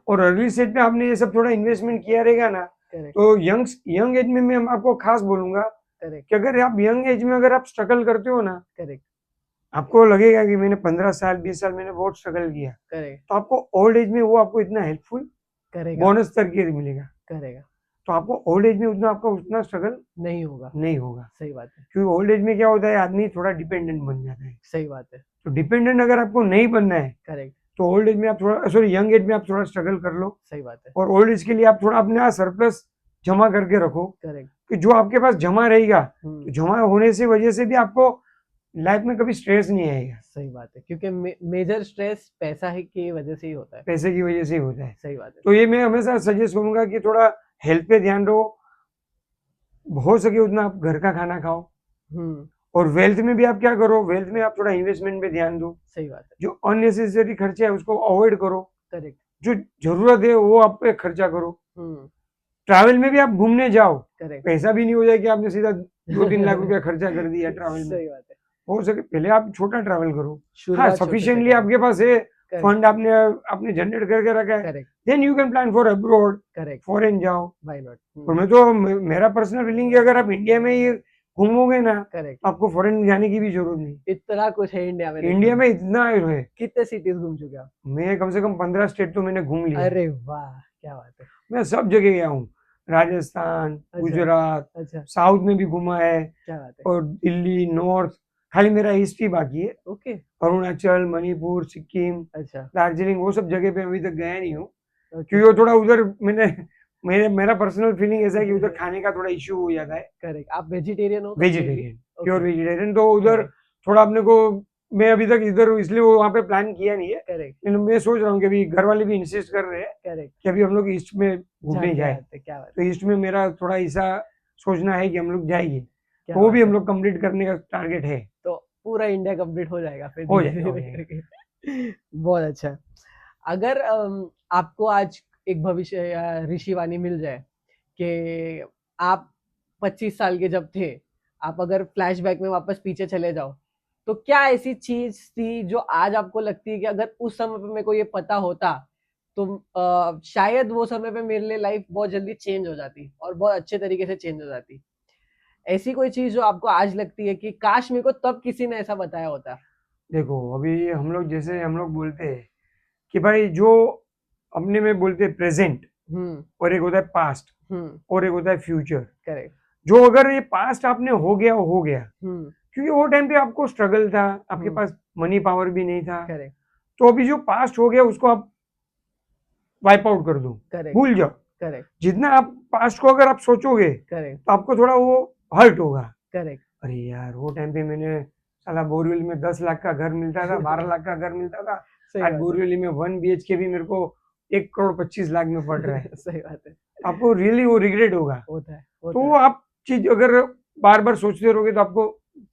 और अर्ली स्टेज पे आपने ये सब थोड़ा इन्वेस्टमेंट किया रहेगा ना, करेक्ट, तो यंग एज में मैं आपको खास बोलूंगा करेक्ट, कि अगर आप यंग एज में अगर आप स्ट्रगल करते हो ना, करेक्ट, आपको लगेगा कि मैंने 15 साल 20 साल मैंने बहुत स्ट्रगल किया, करेक्ट, तो आपको ओल्ड एज में वो आपको इतना हेल्पफुल करेगा, बोनस करके मिलेगा। करेगा, तो आपको ओल्ड एज में उतना आपका उतना स्ट्रगल नहीं होगा, नहीं होगा, सही बात है, क्योंकि ओल्ड एज में क्या होता है, आदमी थोड़ा डिपेंडेंट बन जाता है। सही बात है, तो डिपेंडेंट अगर आपको नहीं बनना है करेक्ट, तो ओल्ड एज में आप थोड़ा, सॉरी यंग एज में आप थोड़ा स्ट्रगल कर लो, सही बात है, और ओल्ड एज के लिए आप थोड़ा अपने यहाँ सरप्लस जमा करके रखो, करेक्ट, कि जो आपके पास जमा रहेगा, तो जमा होने से वजह से भी आपको लाइफ में कभी स्ट्रेस नहीं आएगा। सही बात है, क्योंकि मेजर स्ट्रेस पैसा ही की वजह से ही होता है, पैसे की वजह से ही होता है। सही बात है, तो ये मैं हमेशा सजेस्ट करूंगा कि थोड़ा हेल्थ पे ध्यान दो, हो सके उतना आप घर का खाना खाओ, और वेल्थ में भी आप क्या करो, वेल्थ में आप थोड़ा इन्वेस्टमेंट पे ध्यान दो। सही बात है, जो अननेसेसरी खर्चे है उसको अवॉइड करो, करेक्ट, जो जरूरत है वो आप पे खर्चा करो। करेक्ट, ट्रैवल में भी आप घूमने जाओ, पैसा भी नहीं हो जाए कि आपने सीधा 2-3 लाख रुपया खर्चा कर दिया ट्रैवल में। सही बात है, हो सके पहले आप छोटा ट्रैवल करो, हाँ शुरुआत छोटे से सफिशिएंटली करो, आपके पास है, करेक्ट, फंड आपने आपने जनरेट करके रखा है, correct, then you can plan for abroad, correct, foreign जाओ। व्हाई नॉट, और मैं तो मेरा पर्सनल फीलिंग है, अगर आप इंडिया में ही घूमोगे ना करेक्ट, तो आपको फॉरेन जाने की भी जरूरत नहीं। इतना कुछ है इंडिया में, इंडिया में इतना है, कितने सिटीज घूम चुके हो आप? मैं कम से कम 15 स्टेट तो मैंने घूम लिया है। अरे वाह, क्या बात है, मैं सब जगह गया हूँ, राजस्थान, अच्छा, गुजरात, अच्छा, साउथ में भी घूमा है, क्या बात है, और दिल्ली नॉर्थ, खाली मेरा ईस्ट ही बाकी है। ओके, अरुणाचल, मणिपुर, सिक्किम, अच्छा, दार्जिलिंग, वो सब जगह पे अभी तक गया नहीं हूँ, ओके, क्योंकि वो थोड़ा उधर मेरा पर्सनल फीलिंग ऐसा है कि उधर खाने का थोड़ा इश्यू हो जाता है। करेक्ट, आप वेजिटेरियन हो? वेजिटेरियन, प्योर ओके, वेजिटेरियन, तो उधर करेक्ट, थोड़ा अपने को, मैं अभी तक इधर इसलिए वो वहाँ पे प्लान किया नहीं है, करेक्ट, लेकिन मैं सोच रहा हूँ कि अभी घर वाले भी इंसिस्ट कर रहे हैं करेक्ट, कि अभी हम लोग ईस्ट में घूमने जाके जाए। आते, क्या बात तो है, ईस्ट में मेरा थोड़ा ऐसा सोचना है कि हम लोग जाएंगे, क्या तो वो बात भी हम है, लोग कंप्लीट करने का टारगेट है। तो पूरा इंडिया कंप्लीट हो जाएगा फिर हो धीरे जाएगा, हो धीरे जाएगा। करके, बहुत अच्छा। अगर आपको आज एक भविष्य या ऋषिवाणी मिल जाए कि आप 25 साल के जब थे, आप अगर फ्लैशबैक में वापस पीछे चले जाओ, तो क्या ऐसी चीज थी जो आज आपको लगती है कि अगर उस समय पे मेरे को ये पता होता तो शायद वो समय पे मेरे लिए लाइफ बहुत जल्दी चेंज हो जाती और बहुत अच्छे तरीके से चेंज हो जाती। ऐसी कोई चीज जो आपको आज लगती है कि काश मेरे को तब किसी ने ऐसा बताया होता? देखो अभी हम लोग, जैसे हम लोग बोलते हैं कि भाई जो अपने में बोलते हैं प्रेजेंट, और एक होता है पास्ट, और एक होता है फ्यूचर। करेक्ट, जो अगर ये पास्ट आपने हो गया वो हो गया, हम्म, क्योंकि वो टाइम पे आपको स्ट्रगल था, आपके हम्म, पास मनी पावर भी नहीं था, करेक्ट, तो अभी जो पास्ट हो गया उसको आप वाइप आउट कर दो, करेक्ट, भूल जाओ। करेक्ट, जितना आप पास्ट को अगर आप सोचोगे करेक्ट, तो आपको थोड़ा वो हर्ट होगा, करेक्ट, अरे यार वो टाइम पे मैंने साला बोरीवली में 10 लाख का घर मिलता था, 12 लाख का घर मिलता था, सही आज बात है, बोरीवली में 1 BHK भी मेरे को 1 करोड़ 25 लाख में पड़ रहा है। सही बात है, आपको रियली वो रिग्रेट होगा। होता है, तो होता है, आप चीज अगर बार बार सोचते रहोगे तो आपको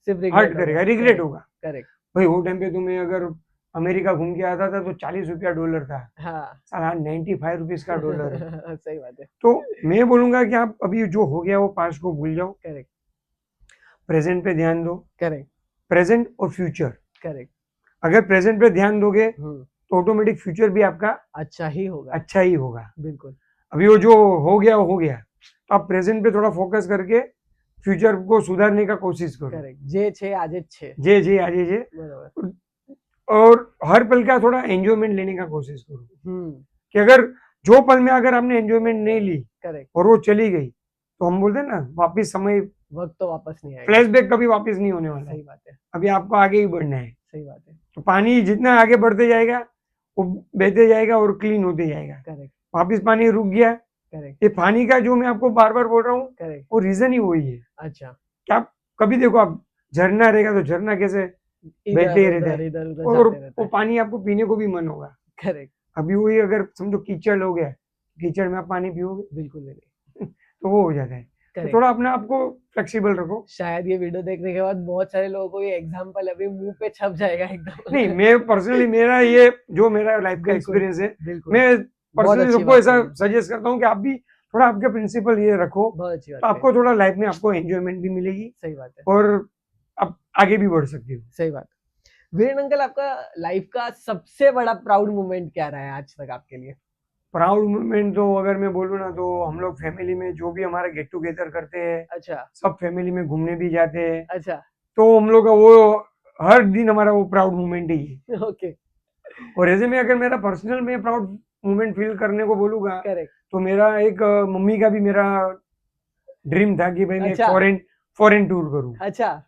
सिर्फ हर्ट रिग्रेट करेगा, होगा, रिग्रेट करेक्ट, होगा। करेक्ट, भाई वो टाइम पे तुम्हें अगर अमेरिका घूम के आता था तो 40 रुपया डॉलर था, हाँ, साला 95 रुपीज का डॉलर है। सही बात है, तो मैं बोलूंगा कि आप अभी जो हो गया वो पास्ट को भूल जाओ, करेक्ट, प्रेजेंट पे ध्यान दो, करेक्ट, प्रेजेंट और फ्यूचर। करेक्ट, अगर प्रेजेंट पे ध्यान दोगे तो ऑटोमेटिक फ्यूचर भी आपका अच्छा ही होगा, अच्छा ही होगा। बिल्कुल, अभी वो जो हो गया वो हो गया, तो आप प्रेजेंट पे थोड़ा फोकस करके फ्यूचर को सुधारने का कोशिश करो। करेक्ट, जे छे आजे छे, जे जे आजे जे, बराबर, और हर पल का थोड़ा एंजॉयमेंट लेने का कोशिश करो, कि अगर जो पल में अगर आपने एंजॉयमेंट नहीं ली करेक्ट, और वो चली गई, तो हम बोलते हैं ना वापिस समय, वक्त तो वापस नहीं आएगा, फ्लैशबैक कभी वापस नहीं होने वाला है। सही बात है, अभी आपको आगे ही बढ़ना है। सही बात है, तो पानी जितना आगे बढ़ते जाएगा वो बहते जाएगा और क्लीन होते जाएगा। करेक्ट, वापिस पानी रुक गया, करेक्ट, ये पानी का जो मैं आपको बार बार बोल रहा हूँ करेक्ट, वो रीजन ही वही है। अच्छा, क्या आप कभी देखो, आप झरना रहेगा तो झरना कैसे इधर बहते ही रहता उधर है, इधर उधर और जाते रहता वो है, पानी आपको पीने को भी मन होगा। करेक्ट, अभी वही अगर समझो कीचड़ हो गया, कीचड़ में आप पानी पियोगे बिल्कुल नहीं, तो वो हो जाता है। करेक्ट। थोड़ा अपने आप को फ्लेक्सिबल रखो। शायद ये वीडियो देखने के बाद बहुत सारे लोगों को ये एग्जांपल अभी मुंह पे छप जाएगा एकदम। नहीं, मैं पर्सनली मेरा ये जो मेरा लाइफ का बिल्कुल, एक्सपीरियंस है, बिल्कुल। मैं बहुत पर्सनली अच्छी सबको बात ऐसा कही। सजेस्ट करता हूँ कि आप भी थोड़ा आपके प्रिंसिपल ये रखो, बहुत अच्छी बात तो कही। आपको थोड़ा लाइफ में आपको एंजॉयमेंट भी मिलेगी सही बात है। और आप आगे भी बढ़ सकते हो। सही बात। वीरेन अंकल, आपका लाइफ का सबसे बड़ा प्राउड मोमेंट क्या रहा है आज तक आपके लिए? प्राउड मोमेंट तो अगर मैं बोलूँ ना, तो हम लोग फैमिली में जो भी हमारा गेट टुगेदर करते हैं, अच्छा, सब फैमिली में घूमने भी जाते हैं, अच्छा। तो हम लोग का वो हर दिन हमारा वो प्राउड मोमेंट ही है। ओके, और ऐसे में अगर मेरा पर्सनल में प्राउड मोमेंट फील करने को बोलूंगा, करेक्ट। तो मेरा एक मम्मी का भी मेरा ड्रीम था कि भाई मैं एक अच्छा, फॉरेन टूर करूं। अच्छा,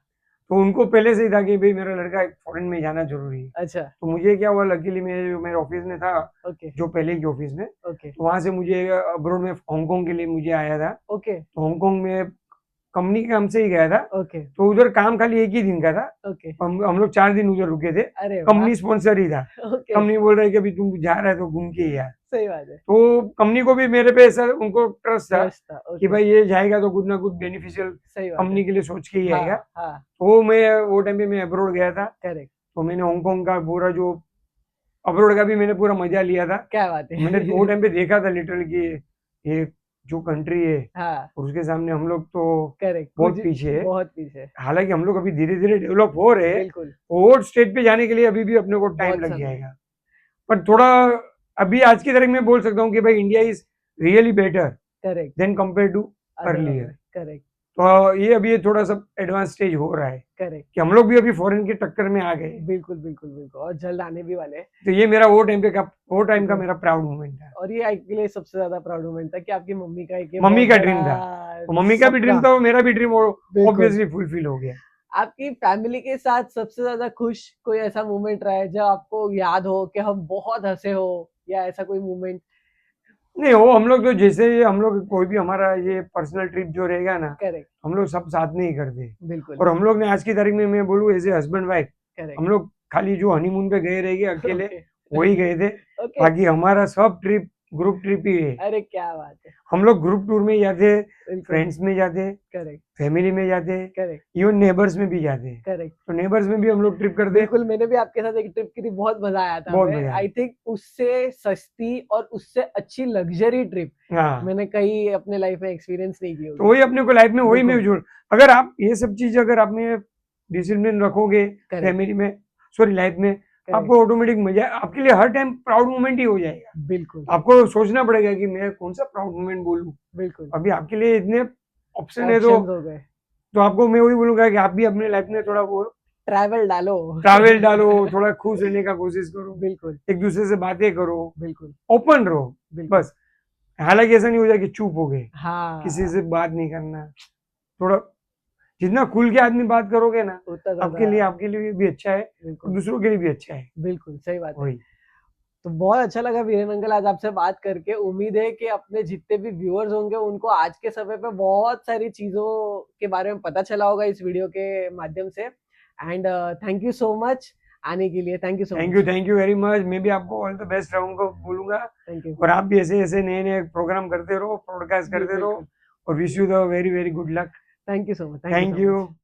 तो उनको पहले से ही था कि भाई मेरा लड़का फॉरेन में जाना जरूरी है। अच्छा। तो मुझे क्या हुआ, लकीली मैं जो मेरे ऑफिस में था, ओके, जो पहले की ऑफिस में, ओके, तो वहां से मुझे अब्रोड में हांगकांग के लिए मुझे आया था। ओके, तो हांगकांग में कंपनी के काम से ही गया था। ओके, तो उधर काम खाली एक ही दिन का था। ओके। हम लोग 4 दिन उधर रुके थे। अरे वाह! कंपनी स्पॉन्सर ही था। ओके, कंपनी बोल रही है कि अभी तुम जा रहा है तो घूम के ही आ। सही बात है। तो कंपनी को भी मेरे पे ऐसा उनको ट्रस्ट था ट्रस्ट था, कि ओके। भाई ये जाएगा तो कुछ ना कुछ बेनिफिशियल सही बात है। कंपनी के लिए सोच के ही हाँ, आएगा। हाँ, तो मैं वो टाइम पे मैं अब्रोड गया था। करेक्ट। तो मैंने हांगकांग का पूरा जो अब्रोड का भी मैंने पूरा मजा लिया था। क्या बात है। मैंने वो टाइम पे देखा था लिटरली कि ये जो कंट्री है हाँ, और उसके सामने हम लोग तो करेक्ट। बहुत कुछ पीछे है। बहुत पीछे। हालांकि हम लोग अभी धीरे धीरे डेवलप हो रहे हैं, बिल्कुल, और स्टेज पे जाने के लिए अभी भी अपने को टाइम बहुत लग समय। जाएगा। पर थोड़ा अभी आज की तारीख में बोल सकता हूँ कि भाई India is really better correct, then compare to other earlier. Correct, तो ये अभी थोड़ा सा एडवांस स्टेज हो रहा है करेक्ट। कि हम लोग भी अभी फॉरेन के टक्कर में आ गए। बिल्कुल, बिल्कुल, बिल्कुल, और जल्द आने भी वाले हैं। तो ये मेरा वो टाइम का बिल्कुल। मेरा प्राउड मोमेंट था। और ये आपके लिए सबसे ज्यादा प्राउड मोमेंट था कि आपकी मम्मी का एक ये मम्मी बहुत का ड्रीम था, बड़ा तो मम्मी का भी ड्रीम सपना। था और मेरा भी ड्रीम बिल्कुल। ऑब्वियसली फुलफिल हो गया। आपकी फैमिली के साथ सबसे ज्यादा खुश कोई ऐसा मोमेंट रहा है जो आपको याद हो कि हम बहुत हंसे हो, या ऐसा कोई मोमेंट? नहीं, वो हम लोग तो जैसे हम लोग कोई भी हमारा ये पर्सनल ट्रिप जो रहेगा ना, करेक्ट, हम लोग सब साथ में ही करते। बिल्कुल, और हम लोग ने आज की तारीख में मैं बोलूँ as a husband wife, correct. हम लोग खाली जो हनीमून पे गए रहेंगे अकेले ओके, वही गए थे। ओके। बाकी हमारा सब ट्रिप ग्रुप ट्रिप ही है। अरे क्या बात है। हम लोग ग्रुप टूर में जाते, बिल्कुल, फ्रेंड्स में जाते, करेक्ट, फैमिली में जाते, करेक्ट, इवन नेबर्स में भी जाते। करेक्ट। तो नेबर्स में भी हम लोग ट्रिप करते। बिल्कुल, मैंने भी आपके साथ एक ट्रिप की थी, बहुत मजा आया था बहुत हमें। मजा आया। आई थिंक उससे सस्ती और उससे अच्छी लग्जरी ट्रिप हाँ, मैंने कहीं अपने लाइफ में एक्सपीरियंस नहीं की तो होगी। वही अपने को लाइफ में वही में बिल्कुल, जो अगर आप ये सब चीज अगर आपने डिसिप्लिन रखोगे करेक्ट, फैमिली में, सॉरी लाइफ में, करेक्ट। आपको ऑटोमेटिक मजा आपके लिए हर टाइम प्राउड मोमेंट ही हो जाएगा। बिल्कुल, आपको सोचना पड़ेगा कि मैं कौन सा प्राउड मोमेंट बोलूं। बिल्कुल। अभी आपके लिए इतने ऑप्शन है, ऑप्शंस हो गए। तो आपको मैं वही बोलूंगा कि आप भी अपने लाइफ में थोड़ा वो ट्रैवल डालो। ट्रैवल डालो, थोड़ा खुश रहने का कोशिश करो, बिल्कुल, एक दूसरे से बातें करो, बिल्कुल, ओपन रहो बिल्कुल। बस। हालांकि ऐसा नहीं हो जाए कि चुप हो गए, किसी हाँ, से बात नहीं करना। थोड़ा जितना खुल के आदमी बात करोगे ना, उतना ज्यादा। आपके लिए भी अच्छा है और बिल्कुल, दूसरों के लिए भी अच्छा है। बिल्कुल, सही बात है। वही। तो बहुत अच्छा लगा वीरेन अंकल आज आपसे बात करके। उम्मीद है कि अपने जितने भी व्यूअर्स होंगे उनको आज के समय पे बहुत सारी चीजों के बारे में पता चला होगा इस वीडियो के माध्यम से। And thank you so much आने के लिए। Thank you so much. Thank you very much. मैं भी आपको ऑल द बेस्ट रहूंगा बोलूंगा, थैंक यू और आप भी ऐसे ऐसे नए नए प्रोग्राम करते रहो, पॉडकास्ट जी, करते रहो, बिल्कुल। और wish you the very very good luck. Thank you so much. Thank you thank so much. You.